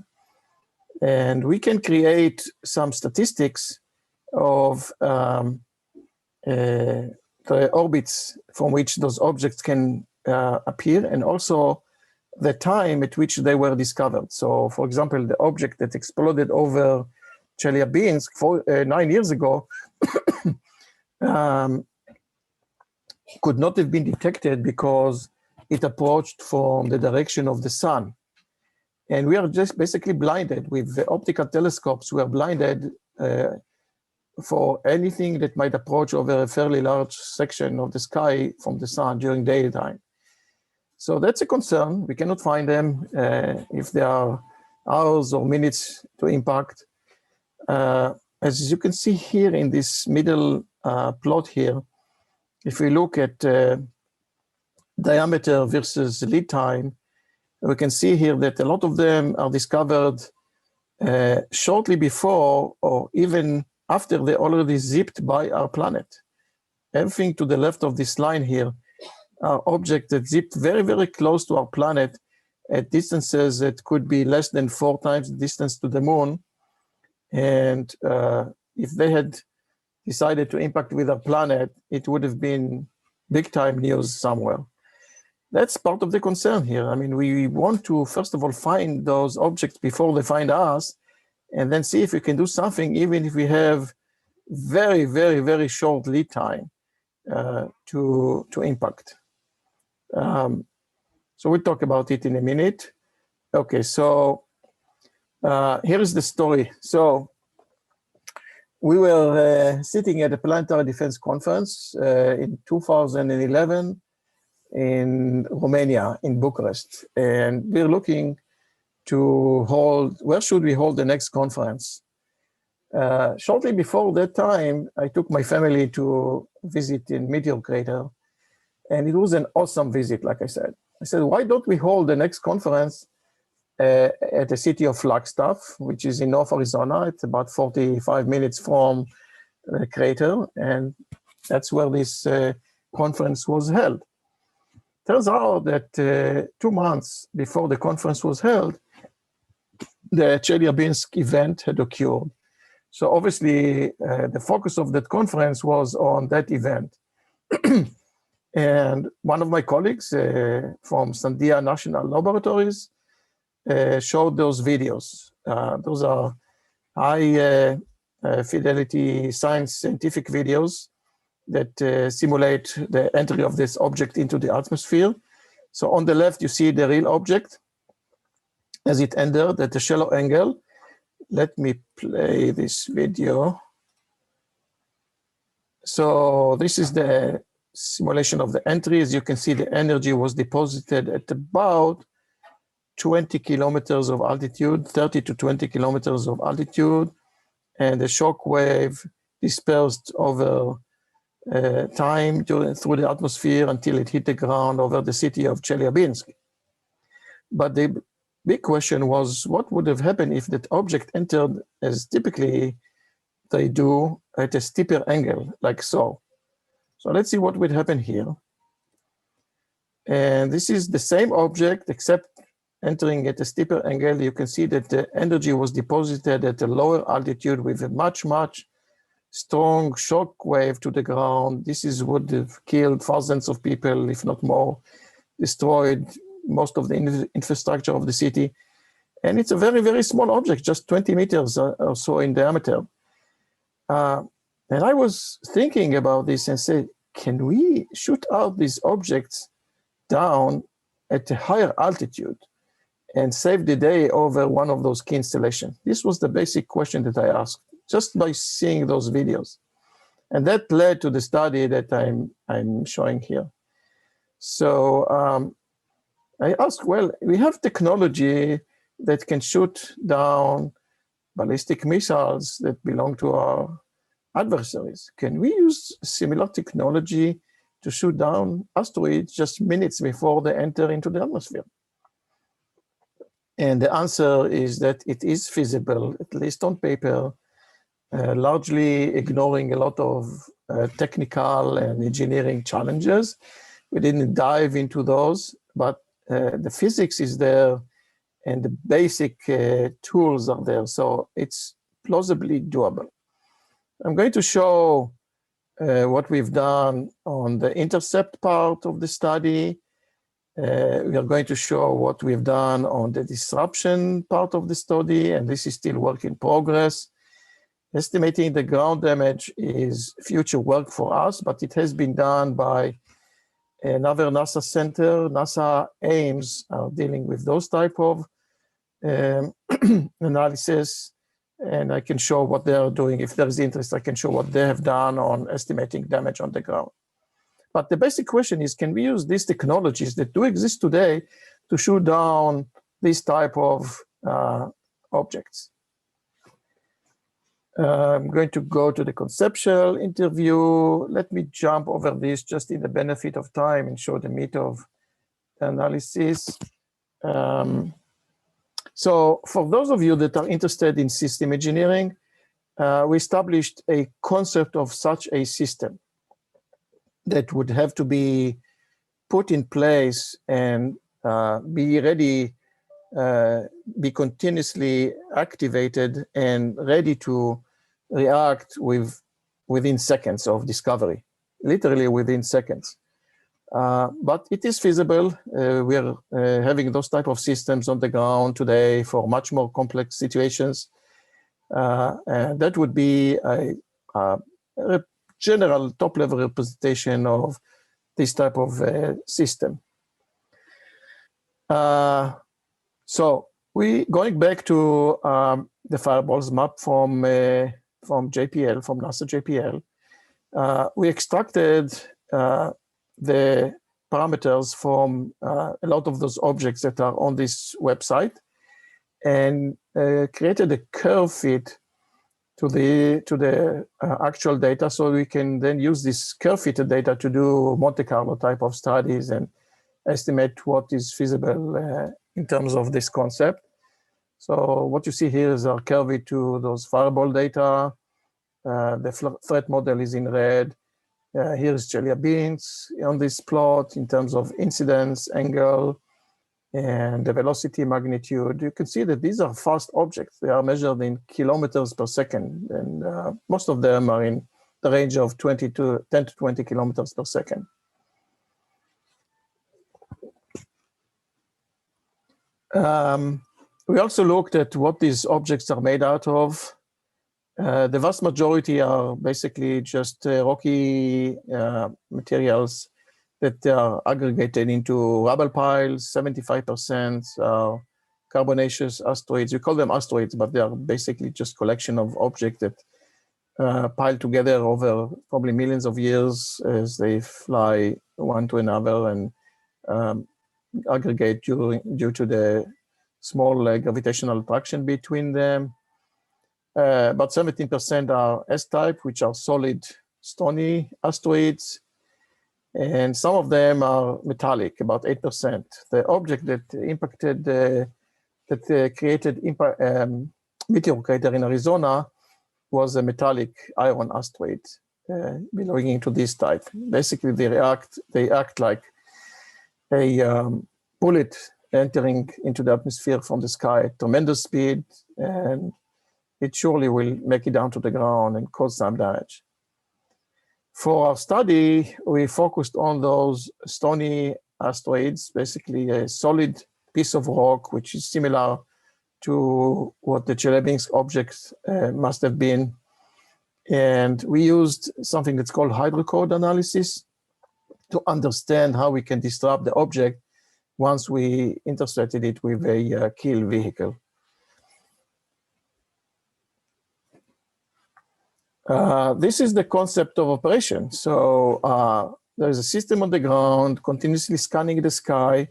And we can create some statistics of the orbits from which those objects can appear, and also the time at which they were discovered. So, for example, the object that exploded over Chelyabinsk 9 years ago could not have been detected because it approached from the direction of the sun. And we are just basically blinded. With the optical telescopes, we are blinded for anything that might approach over a fairly large section of the sky from the sun during daytime. So that's a concern. We cannot find them if there are hours or minutes to impact. As you can see here in this middle plot here, if we look at diameter versus lead time, we can see here that a lot of them are discovered shortly before or even after they already zipped by our planet. Everything to the left of this line here are objects that zipped very close to our planet at distances that could be less than 4 times the distance to the moon. And if they had decided to impact with our planet, it would have been big time news somewhere. That's part of the concern here. I mean, we want to, first of all, find those objects before they find us, and then see if we can do something, even if we have very short lead time to impact. So we'll talk about it in a minute. Okay, so here is the story. So we were sitting at a Planetary Defense Conference in 2011 in Romania, in Bucharest. And we're looking to hold, where should we hold the next conference? Shortly before that time, I took my family to visit in Meteor Crater. And it was an awesome visit, like I said. I said, why don't we hold the next conference at the city of Flagstaff, which is in North Arizona. It's about 45 minutes from the crater, and that's where this conference was held. Turns out that 2 months before the conference was held, the Chelyabinsk event had occurred. So obviously, the focus of that conference was on that event. And one of my colleagues from Sandia National Laboratories showed those videos. Those are high fidelity scientific videos that simulate the entry of this object into the atmosphere. So on the left, you see the real object as it entered at a shallow angle. Let me play this video. So this is the simulation of the entry. As you can see, the energy was deposited at about 20 kilometers of altitude, 30 to 20 kilometers of altitude, and the shock wave dispersed over time through the atmosphere until it hit the ground over the city of Chelyabinsk. But the big question was, what would have happened if that object entered, as typically they do, at a steeper angle, like so? So let's see what would happen here. And this is the same object, except entering at a steeper angle. You can see that the energy was deposited at a lower altitude with a much, much strong shock wave to the ground. This is would have killed thousands of people, if not more, destroyed most of the infrastructure of the city. And it's a very, very small object, just 20 meters or so in diameter. And I was thinking about this and said, can we shoot out these objects down at a higher altitude and save the day over one of those key installations? This was the basic question that I asked, just by seeing those videos. And that led to the study that I'm showing here. So I asked, well, we have technology that can shoot down ballistic missiles that belong to our adversaries. Can we use similar technology to shoot down asteroids just minutes before they enter into the atmosphere? And the answer is that it is feasible, at least on paper, largely ignoring a lot of technical and engineering challenges. We didn't dive into those, but the physics is there and the basic tools are there. So it's plausibly doable. I'm going to show what we've done on the intercept part of the study. We are going to show what we've done on the disruption part of the study, and this is still work in progress. Estimating the ground damage is future work for us, but it has been done by another NASA center. NASA Ames are dealing with those type of analysis, and I can show what they are doing. If there is interest, I can show what they have done on estimating damage on the ground. But the basic question is, can we use these technologies that do exist today to shoot down this type of objects? I'm going to go to the conceptual interview. Let me jump over this just in the benefit of time and show the meat of the analysis. So for those of you that are interested in system engineering, we established a concept of such a system that would have to be put in place and be ready, be continuously activated and ready to react within seconds of discovery, literally within seconds. But it is feasible. We are having those type of systems on the ground today for much more complex situations. And that would be a general top-level representation of this type of system. So we going back to the fireballs map from JPL, from NASA JPL. We extracted the parameters from a lot of those objects that are on this website and created a curve fit to the actual data, so we can then use this curve fitted data to do Monte Carlo type of studies and estimate what is feasible in terms of this concept. So what you see here is our curve fit to those fireball data. The threat model is in red. Here is Chelyabinsk on this plot in terms of incidence, angle, and the velocity magnitude. You can see that these are fast objects. They are measured in kilometers per second, and most of them are in the range of 10 to 20 kilometers per second. We also looked at what these objects are made out of. The vast majority are basically just rocky materials that are aggregated into rubble piles. 75% are carbonaceous asteroids. We call them asteroids, but they are basically just collection of objects that pile together over probably millions of years as they fly one to another and aggregate due to the small gravitational attraction between them. About 17% are S-type, which are solid stony asteroids. And some of them are metallic, about 8%. The object that impacted, that created meteor crater in Arizona was a metallic iron asteroid belonging to this type. Basically, they act like a bullet entering into the atmosphere from the sky at tremendous speed, and it surely will make it down to the ground and cause some damage. For our study, we focused on those stony asteroids, basically a solid piece of rock, which is similar to what the Chelyabinsk objects must have been. And we used something that's called hydrocode analysis to understand how we can disrupt the object once we intercepted it with a kill vehicle. This is the concept of operation. So there's a system on the ground continuously scanning the sky,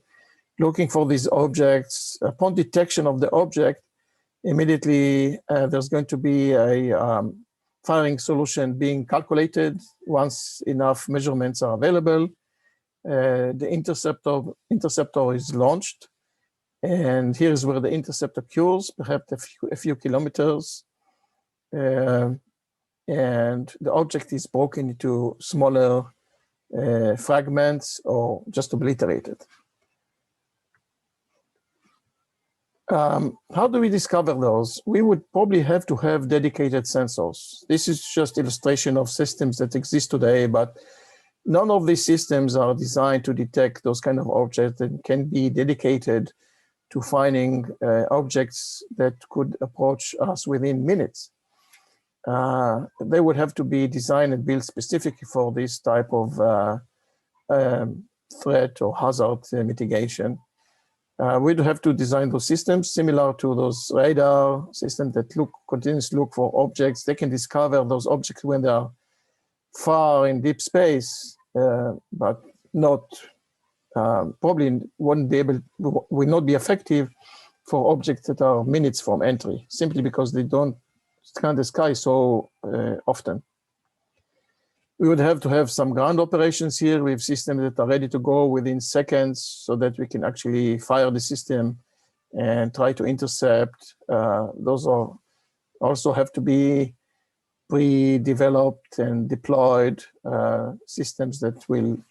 looking for these objects. Upon detection of the object, immediately there's going to be a firing solution being calculated once enough measurements are available. The interceptor is launched, and here's where the intercept occurs, perhaps a few kilometers. And the object is broken into smaller fragments or just obliterated. How do we discover those? We would probably have to have dedicated sensors. This is just illustration of systems that exist today, but none of these systems are designed to detect those kind of objects and can be dedicated to finding objects that could approach us within minutes. They would have to be designed and built specifically for this type of threat or hazard mitigation. We'd have to design those systems similar to those radar systems that continuously look for objects. They can discover those objects when they are far in deep space, but not probably will not be effective for objects that are minutes from entry, simply because they don't scan the sky so often. We would have to have some ground operations here with systems that are ready to go within seconds so that we can actually fire the system and try to intercept. Those are also have to be pre-developed and deployed systems that will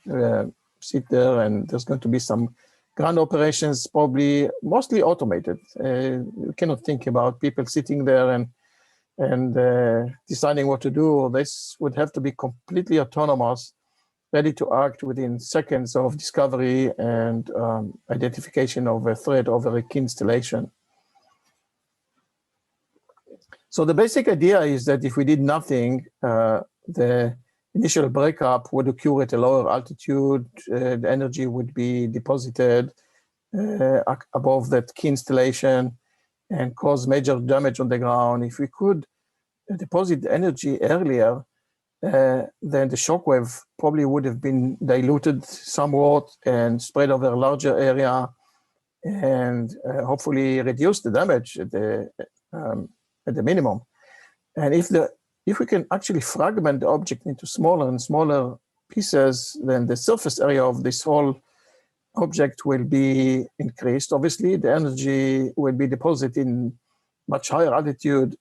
sit there, and there's going to be some ground operations, probably mostly automated. You cannot think about people sitting there and deciding what to do. This would have to be completely autonomous, ready to act within seconds of discovery and identification of a threat over a key installation. So the basic idea is that if we did nothing, the initial breakup would occur at a lower altitude. The energy would be deposited above that key installation and cause major damage on the ground. If we could deposit the energy earlier, then the shockwave probably would have been diluted somewhat and spread over a larger area, and hopefully reduce the damage at the minimum. And if we can actually fragment the object into smaller and smaller pieces, then the surface area of this whole object will be increased. Obviously, the energy will be deposited in much higher altitude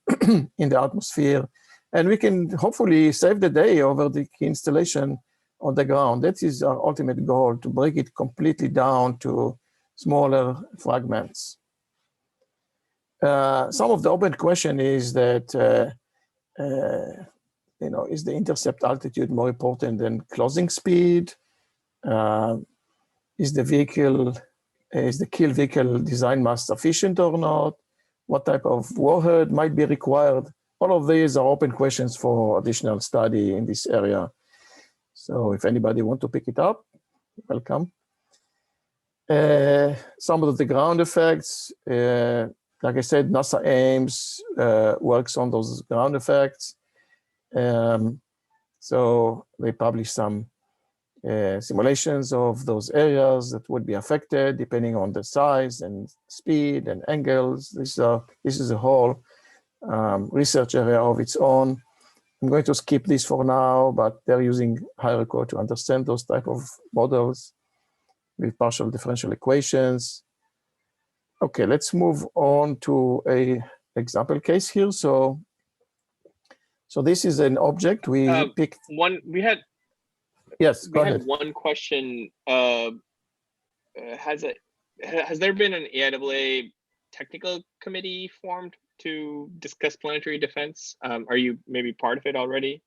in the atmosphere, and we can hopefully save the day over the key installation on the ground. That is our ultimate goal, to break it completely down to smaller fragments. Some of the open question is that, is the intercept altitude more important than closing speed? Is the kill vehicle design mass sufficient or not? What type of warhead might be required? All of these are open questions for additional study in this area. So if anybody wants to pick it up, welcome. Some of the ground effects, like I said, NASA Ames works on those ground effects. So they publish some simulations of those areas that would be affected depending on the size and speed and angles. This is a whole research area of its own. I'm going to skip this for now, but they're using hierarchy to understand those type of models with partial differential equations. Okay, let's move on to a example case here. So this is an object we picked. Yes, go ahead. One question. Has there been an AIAA technical committee formed to discuss planetary defense? Are you maybe part of it already?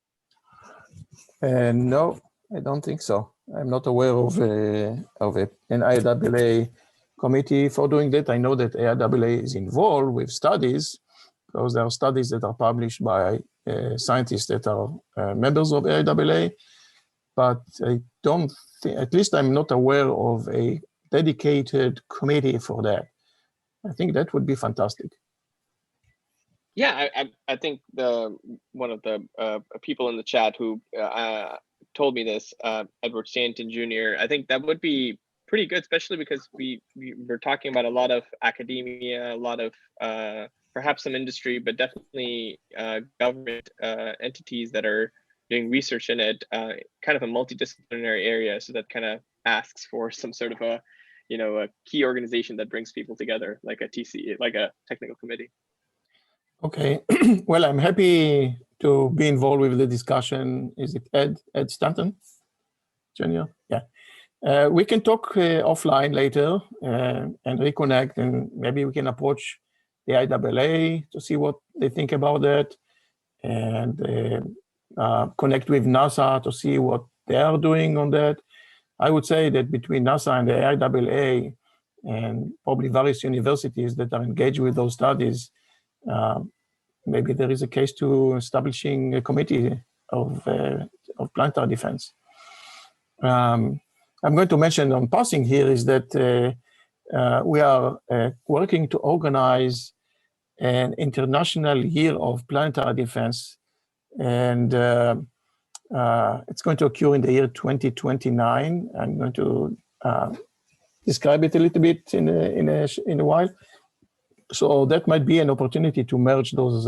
No, I don't think so. I'm not aware of an AIAA committee for doing that. I know that AIAA is involved with studies, because there are studies that are published by scientists that are members of AIAA, but I don't think, at least I'm not aware of a dedicated committee for that. I think that would be fantastic. Yeah, I think one of the people in the chat who told me this, Edward Stanton Jr., I think that would be pretty good, especially because we're talking about a lot of academia, a lot of perhaps some industry, but definitely government entities that are doing research in it, kind of a multidisciplinary area. So that kind of asks for some sort of a key organization that brings people together, like a TC, like a technical committee. Okay, well, I'm happy to be involved with the discussion. Is it Ed Stanton Jr.? Yeah. We can talk offline later and reconnect, and maybe we can approach the AIAA to see what they think about that, and connect with NASA to see what they are doing on that. I would say that between NASA and the AIAA and probably various universities that are engaged with those studies, maybe there is a case to establishing a committee of planetary defense. I'm going to mention on passing here is that we are working to organize an international year of planetary defense, and it's going to occur in the year 2029. I'm going to describe it a little bit in a while. So that might be an opportunity to merge those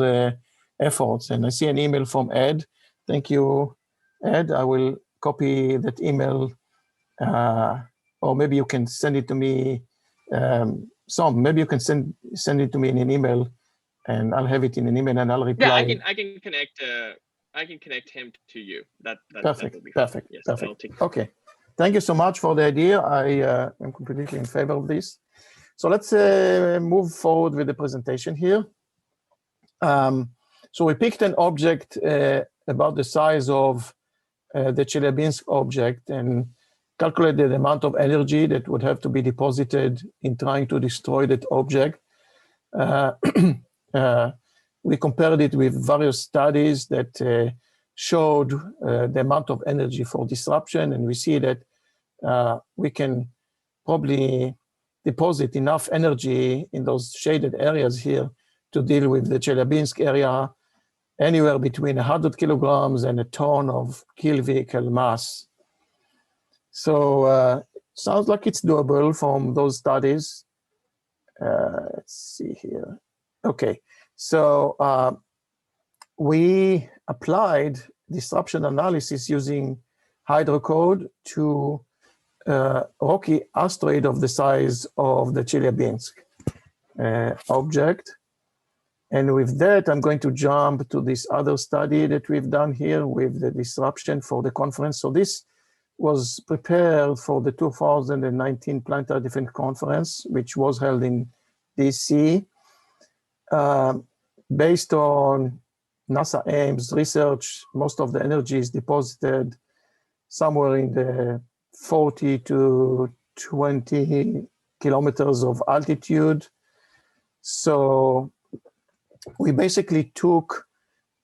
efforts. And I see an email from Ed. Thank you, Ed. I will copy that email, or maybe you can send it to me. Maybe you can send it to me in an email, and I'll have it in an email, and I'll reply. Yeah, I can connect. I can connect him to you. Perfect. That Perfect. Yes, Perfect. Okay. Thank you so much for the idea. I am completely in favor of this. So let's move forward with the presentation here. So we picked an object about the size of the Chelyabinsk object and calculated the amount of energy that would have to be deposited in trying to destroy that object. We compared it with various studies that showed the amount of energy for disruption, and we see that we can probably deposit enough energy in those shaded areas here to deal with the Chelyabinsk area, anywhere between 100 kilograms and a ton of kill vehicle mass. So sounds like it's doable from those studies. Let's see here. Okay, so we applied disruption analysis using hydrocode to rocky asteroid of the size of the Chelyabinsk object. And with that, I'm going to jump to this other study that we've done here with the disruption for the conference. So this was prepared for the 2019 Planetary Defense Conference, which was held in DC. Based on NASA Ames research, most of the energy is deposited somewhere in the 40 to 20 kilometers of altitude. So we basically took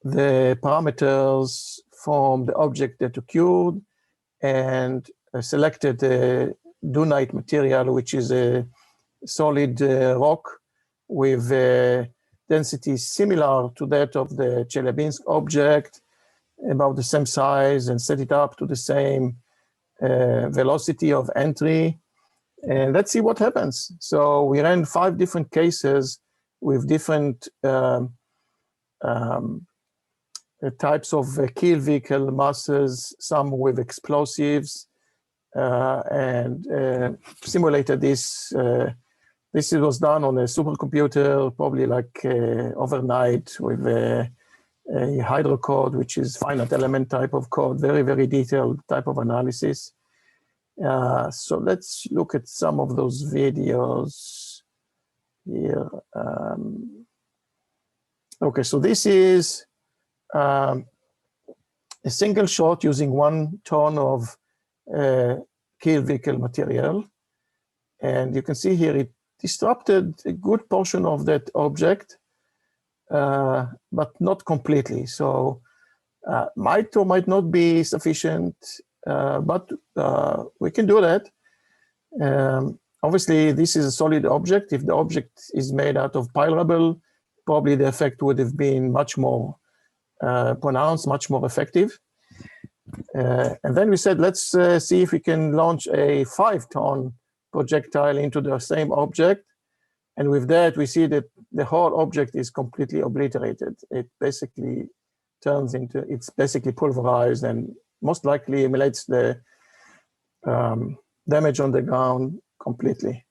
the parameters from the object that occurred and selected the dunite material, which is a solid rock with density similar to that of the Chelyabinsk object, about the same size, and set it up to the same velocity of entry, and let's see what happens. So we ran 5 different cases with different types of kill vehicle masses, some with explosives, and simulated this. This was done on a supercomputer, probably like overnight with a hydrocode, which is finite element type of code, very, very detailed type of analysis. So let's look at some of those videos here. Okay, so this is a single shot using 1 ton of kill vehicle material. And you can see here it disrupted a good portion of that object, but not completely. So might or might not be sufficient, but we can do that. Obviously, this is a solid object. If the object is made out of pile rubble, probably the effect would have been much more pronounced, much more effective. And then we said, let's see if we can launch a 5-ton projectile into the same object. And with that, we see that the whole object is completely obliterated. It basically turns into, it's basically pulverized and most likely emulates the damage on the ground completely.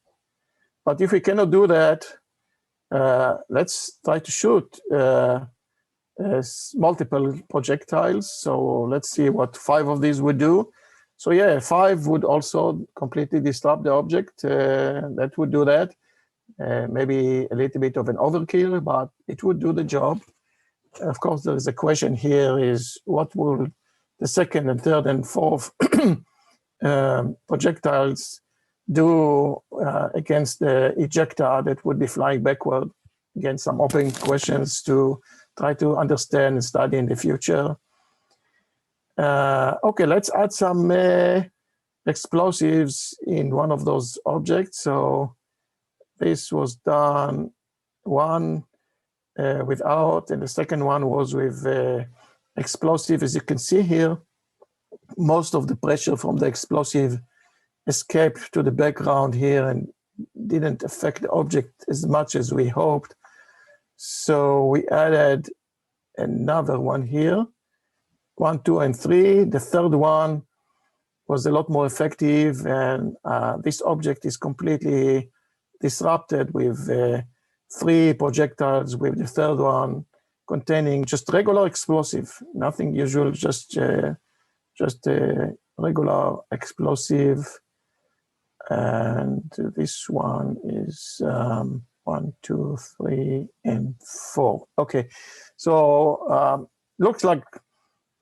But if we cannot do that, let's try to shoot multiple projectiles. So let's see what 5 of these would do. So yeah, 5 would also completely disrupt the object. That would do that. Maybe a little bit of an overkill, but it would do the job. Of course, there is a question here is what will the 2nd and 3rd and 4th projectiles do against the ejector that would be flying backward? Again, some open questions to try to understand and study in the future. Okay, let's add some explosives in one of those objects. So this was done one without, and the second one was with explosive. As you can see here, most of the pressure from the explosive escaped to the background here and didn't affect the object as much as we hoped. So we added another one here, 1, 2, and 3. The third one was a lot more effective, and this object is completely disrupted with 3 projectiles, with the third one containing just regular explosive, nothing usual, just a regular explosive. And this one is 1, 2, 3, and 4. Okay, so looks like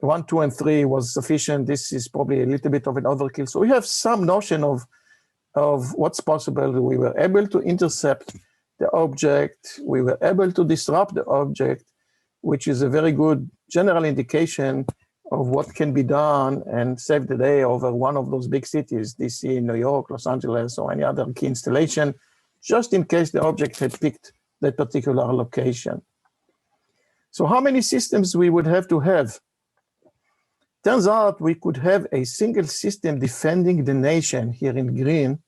1, 2, and 3 was sufficient. This is probably a little bit of an overkill. So we have some notion of what's possible. We were able to intercept the object. We were able to disrupt the object, which is a very good general indication of what can be done and save the day over one of those big cities, DC, New York, Los Angeles, or any other key installation, just in case the object had picked that particular location. So how many systems we would have to have? Turns out we could have a single system defending the nation here in green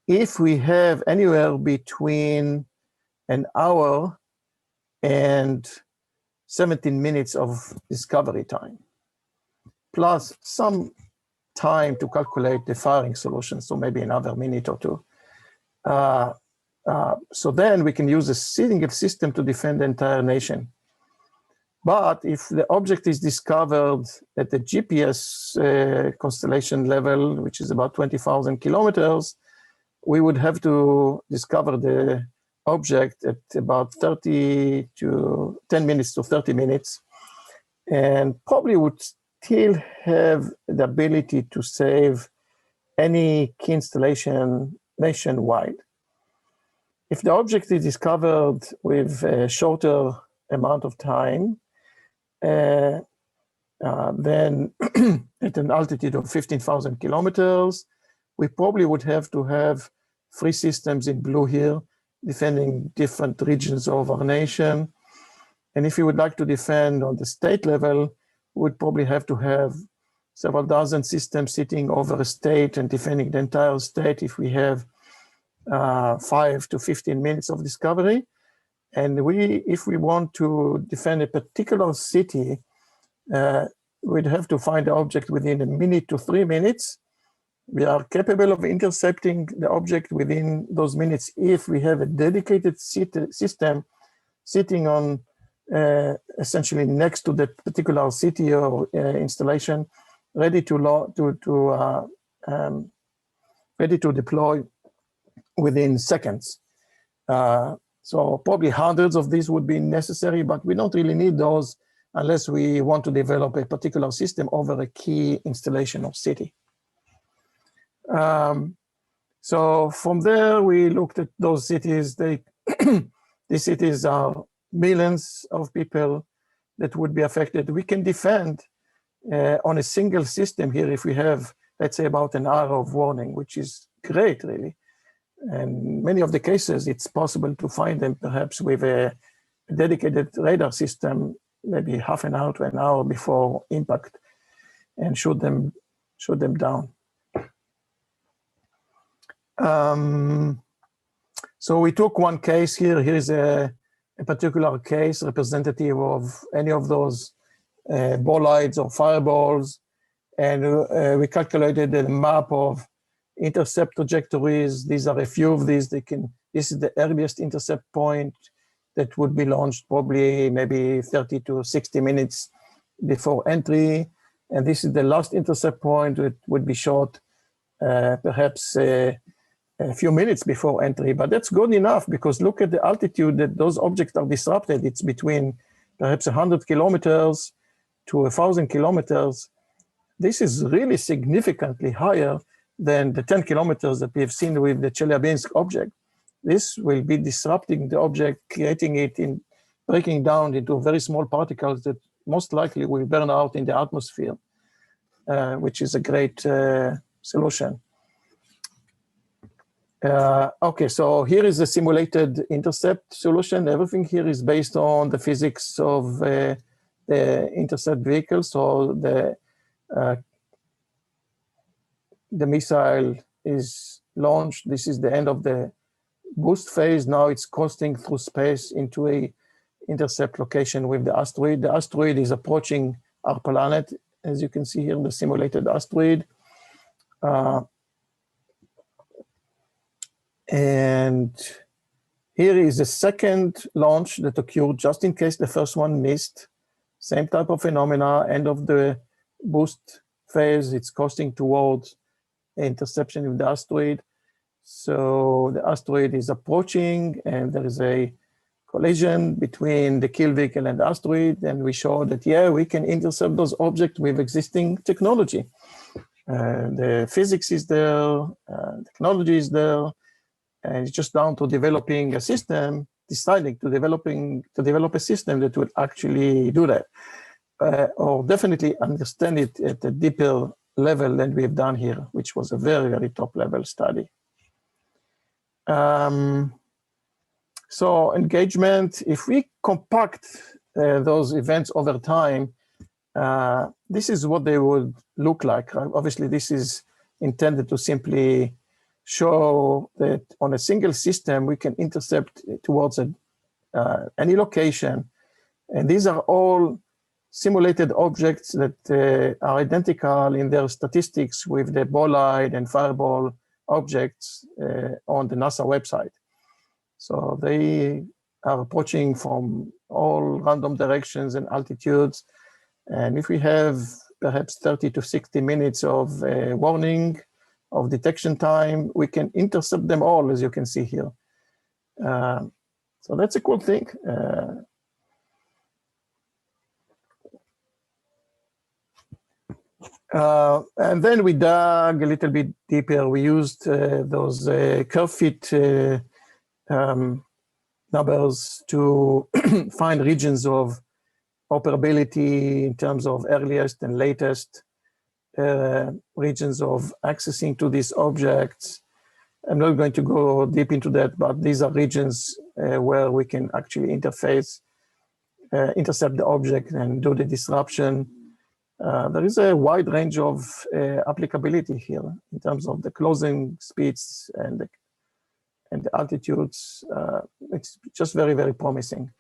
if we have anywhere between an hour and 17 minutes of discovery time, plus some time to calculate the firing solution, so maybe another minute or 2. So then we can use a single system to defend the entire nation. But if the object is discovered at the GPS constellation level, which is about 20,000 kilometers, we would have to discover the object at about 10 minutes to 30 minutes, and probably would still have the ability to save any key installation nationwide. If the object is discovered with a shorter amount of time, then at an altitude of 15,000 kilometers, we probably would have to have 3 systems in blue here, defending different regions of our nation. And if you would like to defend on the state level, we would probably have to have several dozen systems sitting over a state and defending the entire state if we have 5 to 15 minutes of discovery. And if we want to defend a particular city, we'd have to find the object within a minute to 3 minutes. We are capable of intercepting the object within those minutes if we have a dedicated system sitting on essentially next to the particular city or installation, ready to deploy within seconds. So probably hundreds of these would be necessary, but we don't really need those unless we want to develop a particular system over a key installation or city. So from there, we looked at those cities. These cities are millions of people that would be affected. We can defend on a single system here if we have, let's say, about an hour of warning, which is great, really. And many of the cases, it's possible to find them perhaps with a dedicated radar system, maybe half an hour to an hour before impact, and shoot them down. So we took one case here. Here is a particular case representative of any of those bolides or fireballs, and we calculated the map of intercept trajectories. These are a few of these. This is the earliest intercept point that would be launched probably maybe 30 to 60 minutes before entry. And this is the last intercept point that would be shot perhaps a few minutes before entry. But that's good enough because look at the altitude that those objects are disrupted. It's between perhaps 100 kilometers to 1,000 kilometers. This is really significantly higher than the 10 kilometers that we've seen with the Chelyabinsk object. This will be disrupting the object, creating it breaking down into very small particles that most likely will burn out in the atmosphere, which is a great solution. Okay, so here is a simulated intercept solution. Everything here is based on the physics of the intercept vehicle. So the missile is launched. This is the end of the boost phase. Now it's coasting through space into a intercept location with the asteroid. The asteroid is approaching our planet, as you can see here, the simulated asteroid. And here is the second launch that occurred just in case the first one missed. Same type of phenomena, end of the boost phase, it's coasting towards interception with the asteroid. So the asteroid is approaching and there is a collision between the kill vehicle and the asteroid. And we show that, yeah, we can intercept those objects with existing technology. The physics is there, technology is there, and it's just down to developing a system, deciding to develop a system that will actually do that, or definitely understand it at a deeper level than we've done here, which was a very, very top level study. So engagement, if we compact those events over time, this is what they would look like. Obviously, this is intended to simply show that on a single system, we can intercept towards any location. And these are all simulated objects that are identical in their statistics with the bolide and fireball objects on the NASA website. So they are approaching from all random directions and altitudes. And if we have perhaps 30 to 60 minutes of warning, of detection time, we can intercept them all, as you can see here. So that's a cool thing. And then we dug a little bit deeper. We used those curve fit numbers to find regions of operability in terms of earliest and latest regions of accessing to these objects. I'm not going to go deep into that, but these are regions where we can actually intercept the object and do the disruption. There is a wide range of applicability here in terms of the closing speeds and the altitudes. It's just very, very promising.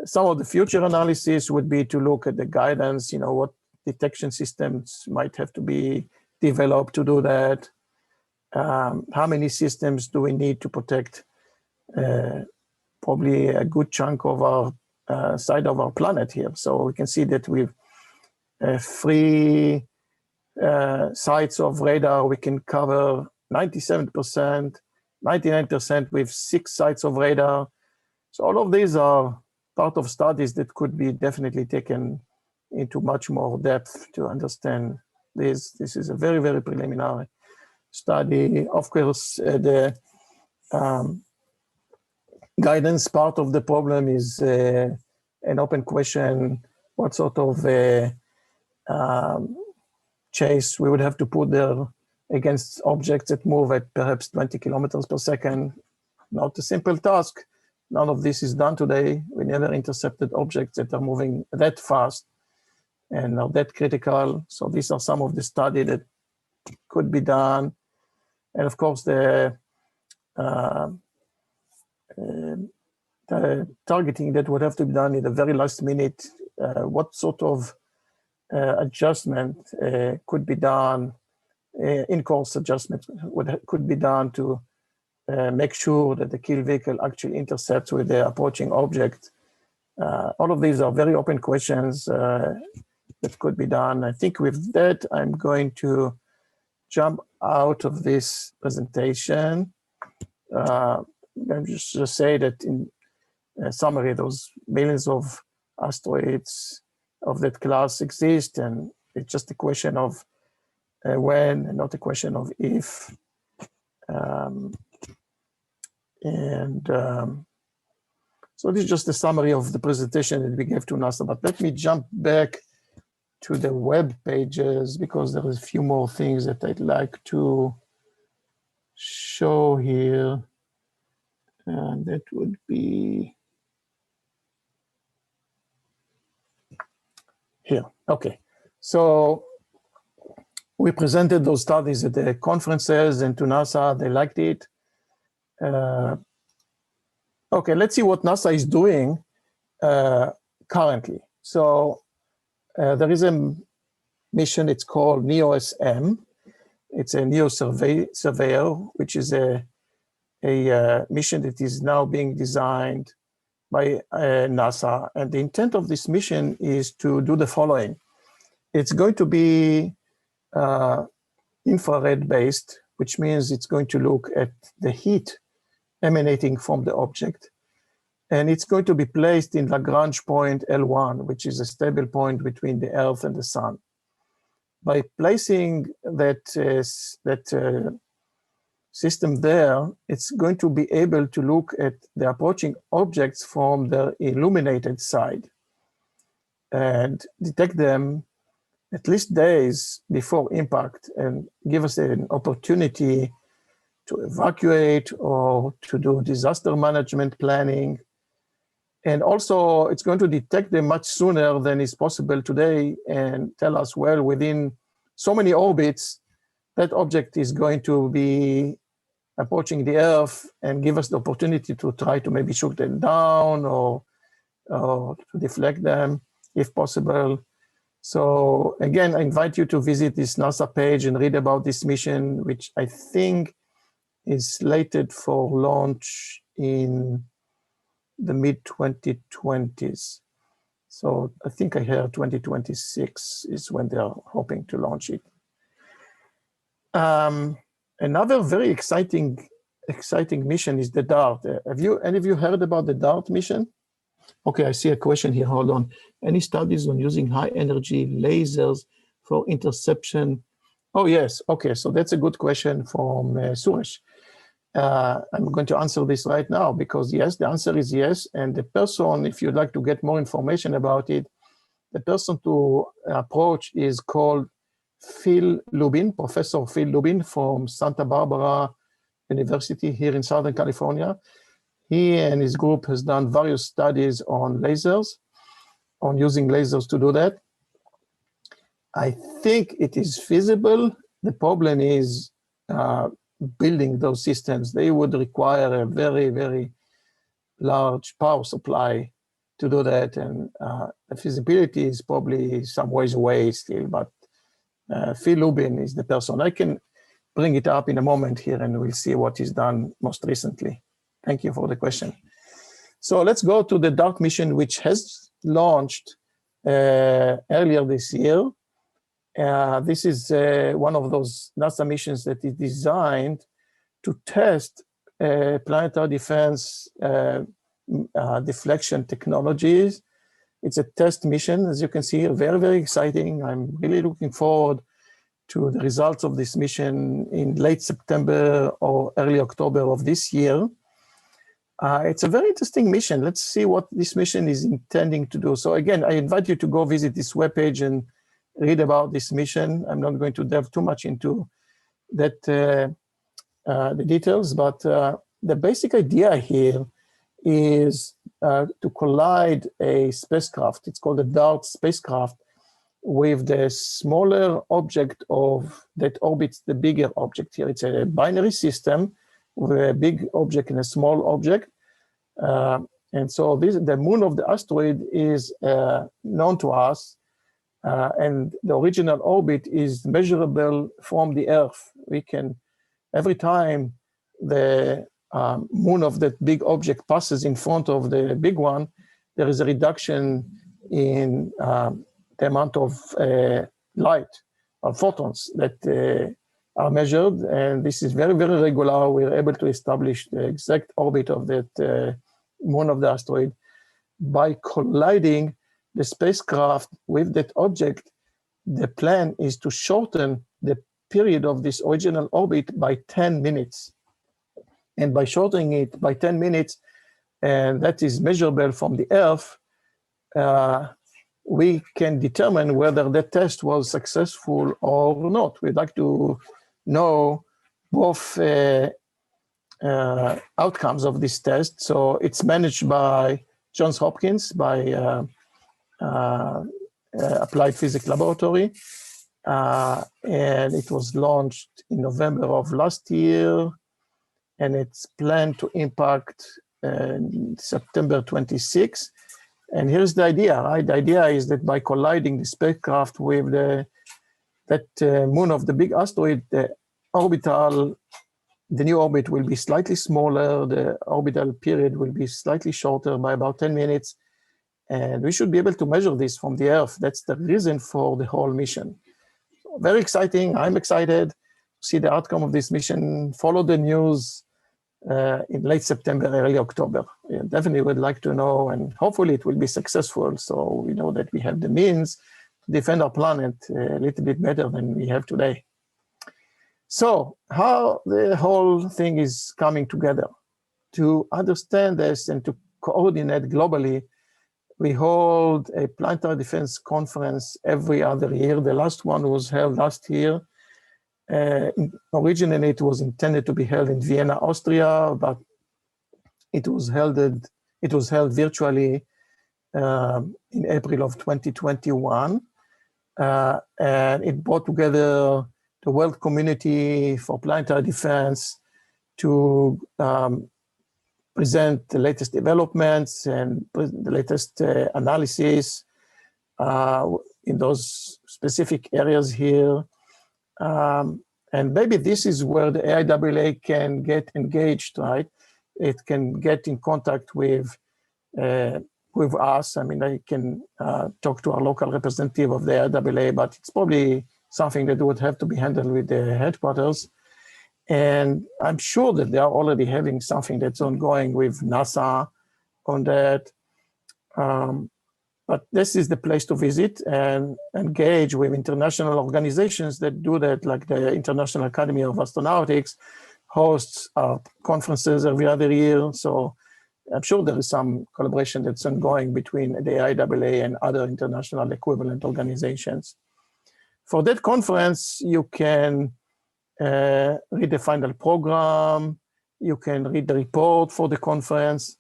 Some of the future analysis would be to look at the guidance, what detection systems might have to be developed to do that. How many systems do we need to protect probably a good chunk of our side of our planet here? So we can see that with 3 sites of radar, we can cover 97%, 99% with 6 sites of radar. So all of these are part of studies that could be definitely taken into much more depth to understand this. This is a very, very preliminary study. Of course, the guidance part of the problem is an open question. What sort of chase we would have to put there against objects that move at perhaps 20 kilometers per second? Not a simple task. None of this is done today. We never intercepted objects that are moving that fast and are that critical. So these are some of the study that could be done. And of course, the targeting that would have to be done in the very last minute. What sort of adjustment could be done, in-course adjustment could be done to make sure that the kill vehicle actually intercepts with the approaching object. All of these are very open questions that could be done. I think with that, I'm going to jump out of this presentation. I'm just say that in summary, those millions of asteroids of that class exist, and it's just a question of when, and not a question of if. So this is just a summary of the presentation that we gave to NASA. But let me jump back to the web pages because there is a few more things that I'd like to show here. And that would be here. Okay. So we presented those studies at the conferences and to NASA. They liked it. Okay, let's see what NASA is doing currently. So there is a mission, it's called NEO-SM. It's a NEO surveyor, which is a mission that is now being designed by NASA. And the intent of this mission is to do the following. It's going to be infrared based, which means it's going to look at the heat emanating from the object. And it's going to be placed in Lagrange point L1, which is a stable point between the Earth and the Sun. By placing that system there, it's going to be able to look at the approaching objects from the illuminated side and detect them at least days before impact and give us an opportunity to evacuate or to do disaster management planning. And also, it's going to detect them much sooner than is possible today and tell us, well, within so many orbits, that object is going to be approaching the Earth and give us the opportunity to try to maybe shoot them down or to deflect them if possible. So again, I invite you to visit this NASA page and read about this mission, which I think is slated for launch in the mid-2020s. So I think I heard 2026 is when they are hoping to launch it. Another very exciting mission is the DART. Any of you heard about the DART mission? Okay, I see a question here, hold on. Any studies on using high energy lasers for interception? Oh yes, okay, so that's a good question from Suresh. I'm going to answer this right now because yes, the answer is yes. And the person, if you'd like to get more information about it, the person to approach is called Phil Lubin, Professor Phil Lubin from Santa Barbara University here in Southern California. He and his group has done various studies on lasers, on using lasers to do that. I think it is feasible. The problem is building those systems. They would require a very, very large power supply to do that. And the feasibility is probably some ways away still, but Phil Lubin is the person. I can bring it up in a moment here and we'll see what is done most recently. Thank you for the question. So let's go to the DART mission, which has launched earlier this year. This is one of those NASA missions that is designed to test planetary defense deflection technologies. It's a test mission, as you can see, very, very exciting. I'm really looking forward to the results of this mission in late September or early October of this year. It's a very interesting mission. Let's see what this mission is intending to do. So again, I invite you to go visit this webpage and read about this mission. I'm not going to delve too much into that the details, but the basic idea here is to collide a spacecraft. It's called a DART spacecraft with the smaller object that orbits the bigger object here. It's a binary system with a big object and a small object. And so the moon of the asteroid is known to us, and the original orbit is measurable from the Earth. We can, every time the moon of that big object passes in front of the big one, there is a reduction in the amount of light or photons that are measured. And this is very, very regular. We're able to establish the exact orbit of that moon of the asteroid by colliding the spacecraft with that object. The plan is to shorten the period of this original orbit by 10 minutes. And by shortening it by 10 minutes, and that is measurable from the Earth, we can determine whether the test was successful or not. We'd like to know both outcomes of this test. So it's managed by Johns Hopkins, by Applied Physics Laboratory. And it was launched in November of last year. And it's planned to impact September 26. And here's the idea, right? The idea is that by colliding the spacecraft with that moon of the big asteroid, the new orbit will be slightly smaller, the orbital period will be slightly shorter by about 10 minutes, and we should be able to measure this from the Earth. That's the reason for the whole mission. So very exciting. I'm excited to see the outcome of this mission, follow the news in late September, early October. We definitely would like to know, and hopefully it will be successful, so we know that we have the means to defend our planet a little bit better than we have today. So how the whole thing is coming together. To understand this and to coordinate globally, we hold a planetary defense conference every other year. The last one was held last year. Originally, it was intended to be held in Vienna, Austria, but it was held virtually in April of 2021. And it brought together the world community for planetary defense to present the latest developments and the latest analysis in those specific areas here. And maybe this is where the AIAA can get engaged, right? It can get in contact with us. I mean, I can talk to our local representative of the AIAA, but it's probably something that would have to be handled with the headquarters. And I'm sure that they are already having something that's ongoing with NASA on that. But this is the place to visit and engage with international organizations that do that, like the International Academy of Astronautics hosts conferences every other year. So I'm sure there is some collaboration that's ongoing between the AIAA and other international equivalent organizations. For that conference, you can read the final program, you can read the report for the conference,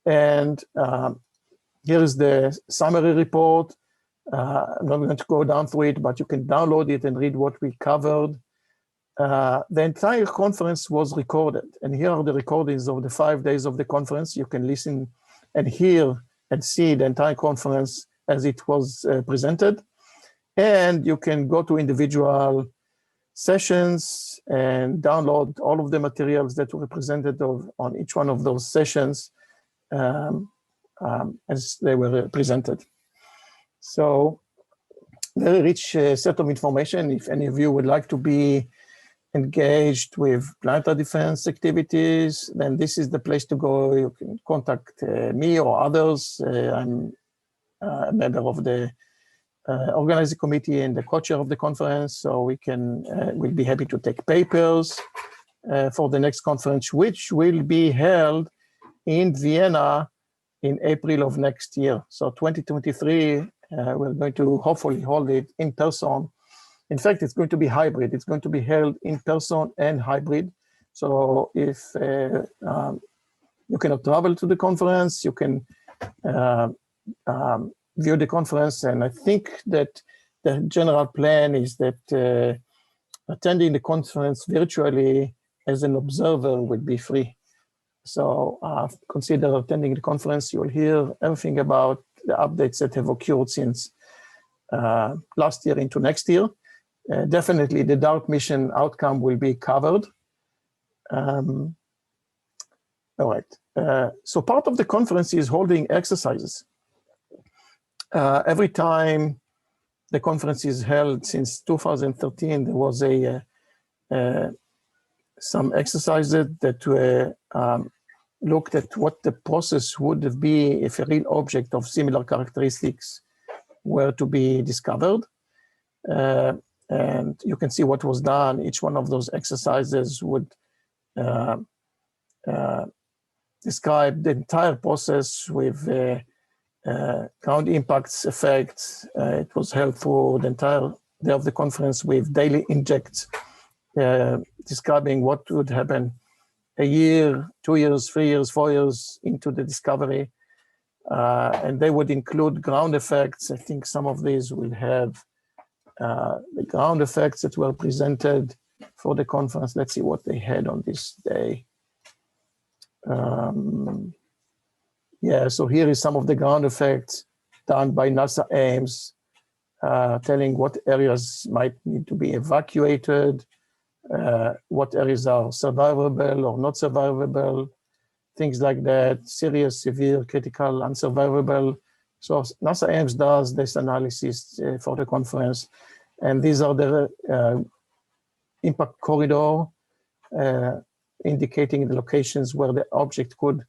and here is the summary report. I'm not going to go down through it, but you can download it and read what we covered. The entire conference was recorded, and here are the recordings of the 5 days of the conference. You can listen and hear and see the entire conference as it was presented. And you can go to individual sessions and download all of the materials that were presented on each one of those sessions as they were presented. So very rich set of information. If any of you would like to be engaged with planetary defense activities, then this is the place to go. You can contact me or others. I'm a member of the organizing committee and the co-chair of the conference, so we'll be happy to take papers for the next conference, which will be held in Vienna in April of next year. So 2023, we're going to hopefully hold it in person. In fact, it's going to be hybrid. It's going to be held in person and hybrid. So if you cannot travel to the conference, you can view the conference. And I think that the general plan is that attending the conference virtually as an observer would be free. So consider attending the conference. You will hear everything about the updates that have occurred since last year into next year. Definitely the DART mission outcome will be covered. All right. So part of the conference is holding exercises. Every time the conference is held since 2013, there was some exercises that were looked at what the process would be if a real object of similar characteristics were to be discovered. And you can see what was done. Each one of those exercises would describe the entire process with ground impacts effects. It was held for the entire day of the conference with daily injects, describing what would happen a year, 2 years, 3 years, 4 years into the discovery. And they would include ground effects. I think some of these will have the ground effects that were presented for the conference. Let's see what they had on this day. Yeah, so here is some of the ground effects done by NASA Ames, telling what areas might need to be evacuated, what areas are survivable or not survivable, things like that, serious, severe, critical, unsurvivable. So NASA Ames does this analysis for the conference, and these are the impact corridor, indicating the locations where the object could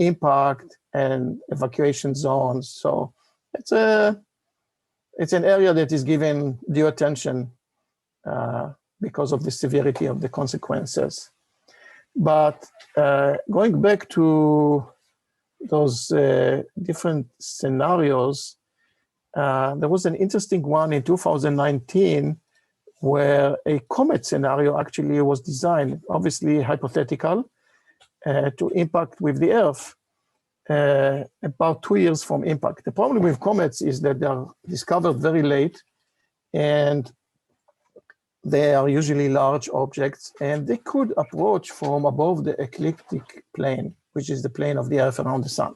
impact and evacuation zones. So it's an area that is given due attention because of the severity of the consequences. But going back to those different scenarios, there was an interesting one in 2019 where a comet scenario actually was designed, obviously hypothetical, to impact with the Earth about 2 years from impact. The problem with comets is that they are discovered very late, and they are usually large objects, and they could approach from above the ecliptic plane, which is the plane of the Earth around the sun,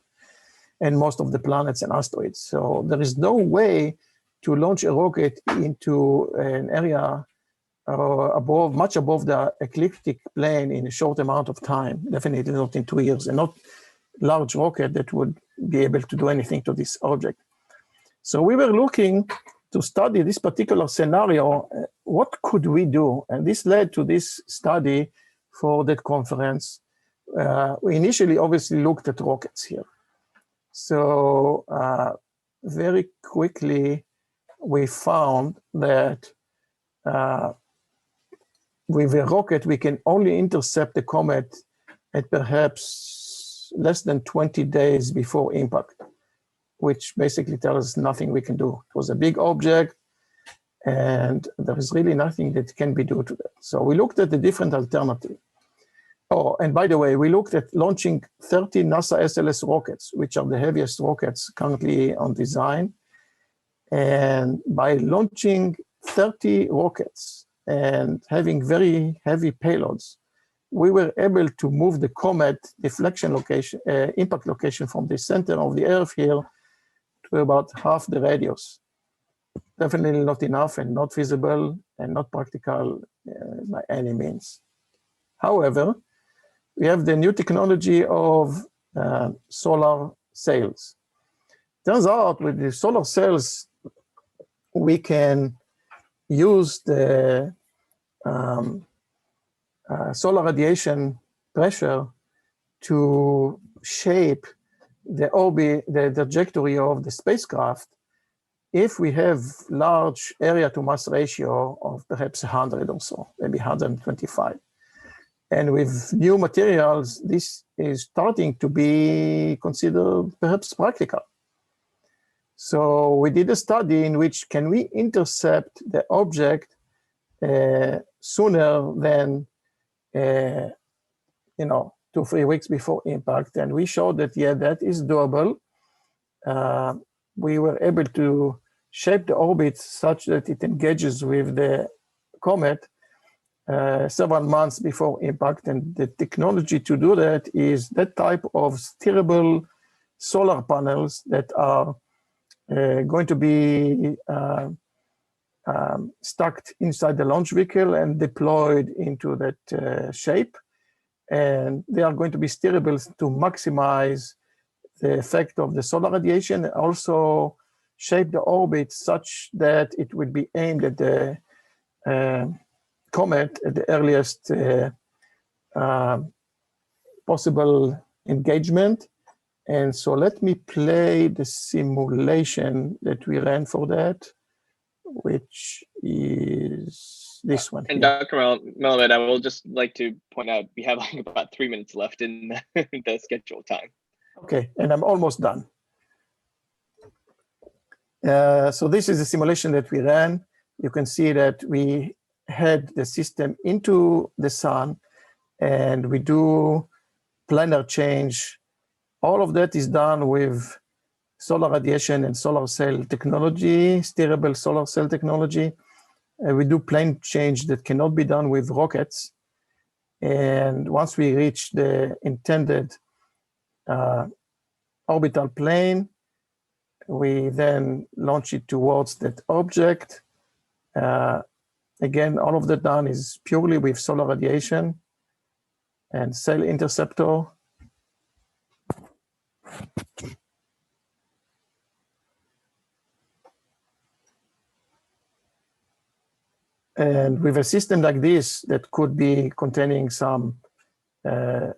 and most of the planets and asteroids. So there is no way to launch a rocket into an area above, much above the ecliptic plane in a short amount of time, definitely not in 2 years, and not large rocket that would be able to do anything to this object. So we were looking to study this particular scenario. What could we do? And this led to this study for that conference. We initially obviously looked at rockets here. So very quickly, we found that with a rocket, we can only intercept the comet at perhaps less than 20 days before impact, which basically tells us nothing we can do. It was a big object, and there is really nothing that can be done to that. So we looked at the different alternatives. Oh, and by the way, we looked at launching 30 NASA SLS rockets, which are the heaviest rockets currently on design. And by launching 30 rockets and having very heavy payloads, we were able to move the comet deflection location, impact location from the center of the Earth here to about half the radius. Definitely not enough and not feasible and not practical by any means. However, we have the new technology of solar sails. Turns out with the solar sails, we can use the solar radiation pressure to shape the orbit, the trajectory of the spacecraft if we have large area to mass ratio of perhaps 100 or so, maybe 125. And with new materials, this is starting to be considered perhaps practical. So we did a study in which can we intercept the object sooner than 2 or 3 weeks before impact, and we showed that yeah, that is doable. We were able to shape the orbit such that it engages with the comet several months before impact, and the technology to do that is that type of steerable solar panels that are going to be stuck inside the launch vehicle and deployed into that shape. And they are going to be steerable to maximize the effect of the solar radiation, and also shape the orbit such that it would be aimed at the comet at the earliest possible engagement. And so let me play the simulation that we ran for that, which is this one. And here. Dr. Melamed, I will just like to point out we have like about 3 minutes left in the scheduled time. Okay, and I'm almost done. So this is a simulation that we ran. You can see that we head the system into the sun and we do planar change. All of that is done with solar radiation and solar cell technology, steerable solar cell technology. We do plane change that cannot be done with rockets. And once we reach the intended orbital plane, we then launch it towards that object. Again, all of that done is purely with solar radiation and cell interceptor. And with a system like this that could be containing some,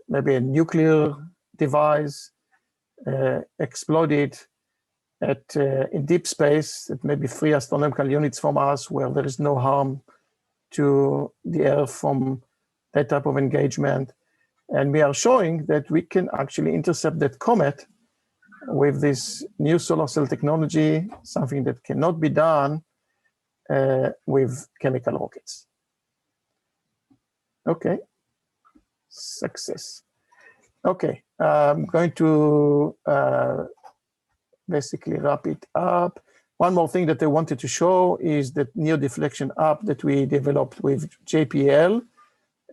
maybe a nuclear device, exploded at in deep space at maybe 3 astronomical units from us, where there is no harm to the Earth from that type of engagement. And we are showing that we can actually intercept that comet with this new solar cell technology, something that cannot be done with chemical rockets. Okay, success. Okay, I'm going to basically wrap it up. One more thing that I wanted to show is that neo deflection app that we developed with JPL.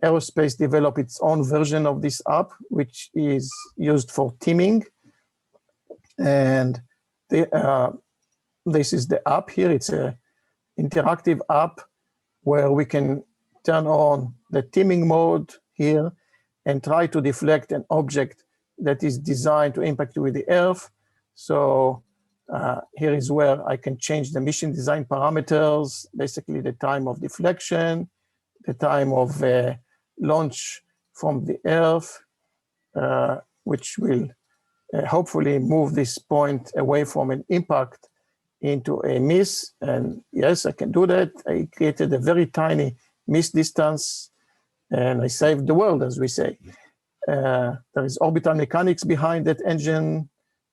Aerospace developed its own version of this app, which is used for teaming. And this is the app here. It's an interactive app where we can turn on the teaming mode here and try to deflect an object that is designed to impact with the Earth. So here is where I can change the mission design parameters, basically the time of deflection, the time of launch from the Earth, which will hopefully move this point away from an impact into a miss. And yes, I can do that. I created a very tiny miss distance and I saved the world, as we say. There is orbital mechanics behind that engine.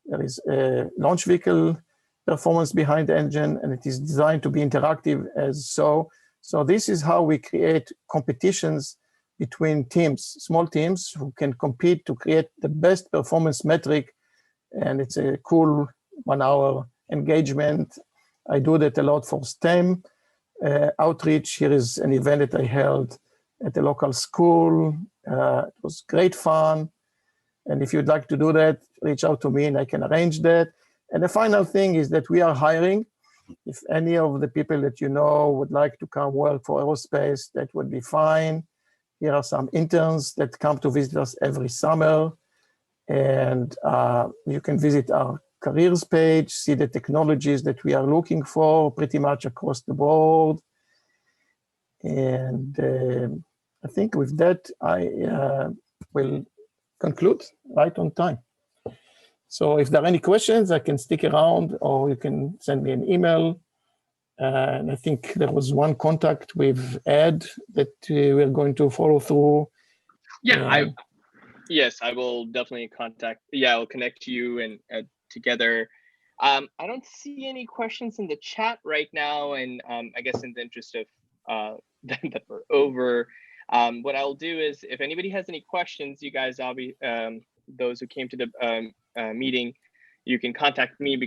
There is a launch vehicle performance behind the engine, and it is designed to be interactive as so. So this is how we create competitions between teams, small teams who can compete to create the best performance metric. And it's a cool 1 hour engagement I do that a lot for STEM outreach. Here is an event that I held at a local school. It was great fun. And if you'd like to do that, reach out to me and I can arrange that. And the final thing is that we are hiring. If any of the people that you know would like to come work for aerospace, that would be fine. Here are some interns that come to visit us every summer. And you can visit our careers page, see the technologies that we are looking for pretty much across the board. And I think with that, I will conclude right on time. So if there are any questions, I can stick around or you can send me an email. And I think there was one contact with Ed that we're going to follow through. Yeah, yes, I will definitely contact. Yeah, I'll connect you and together. I don't see any questions in the chat right now, and I guess in the interest of that we're over, what I'll do is if anybody has any questions, you guys, those who came to the meeting, you can contact me.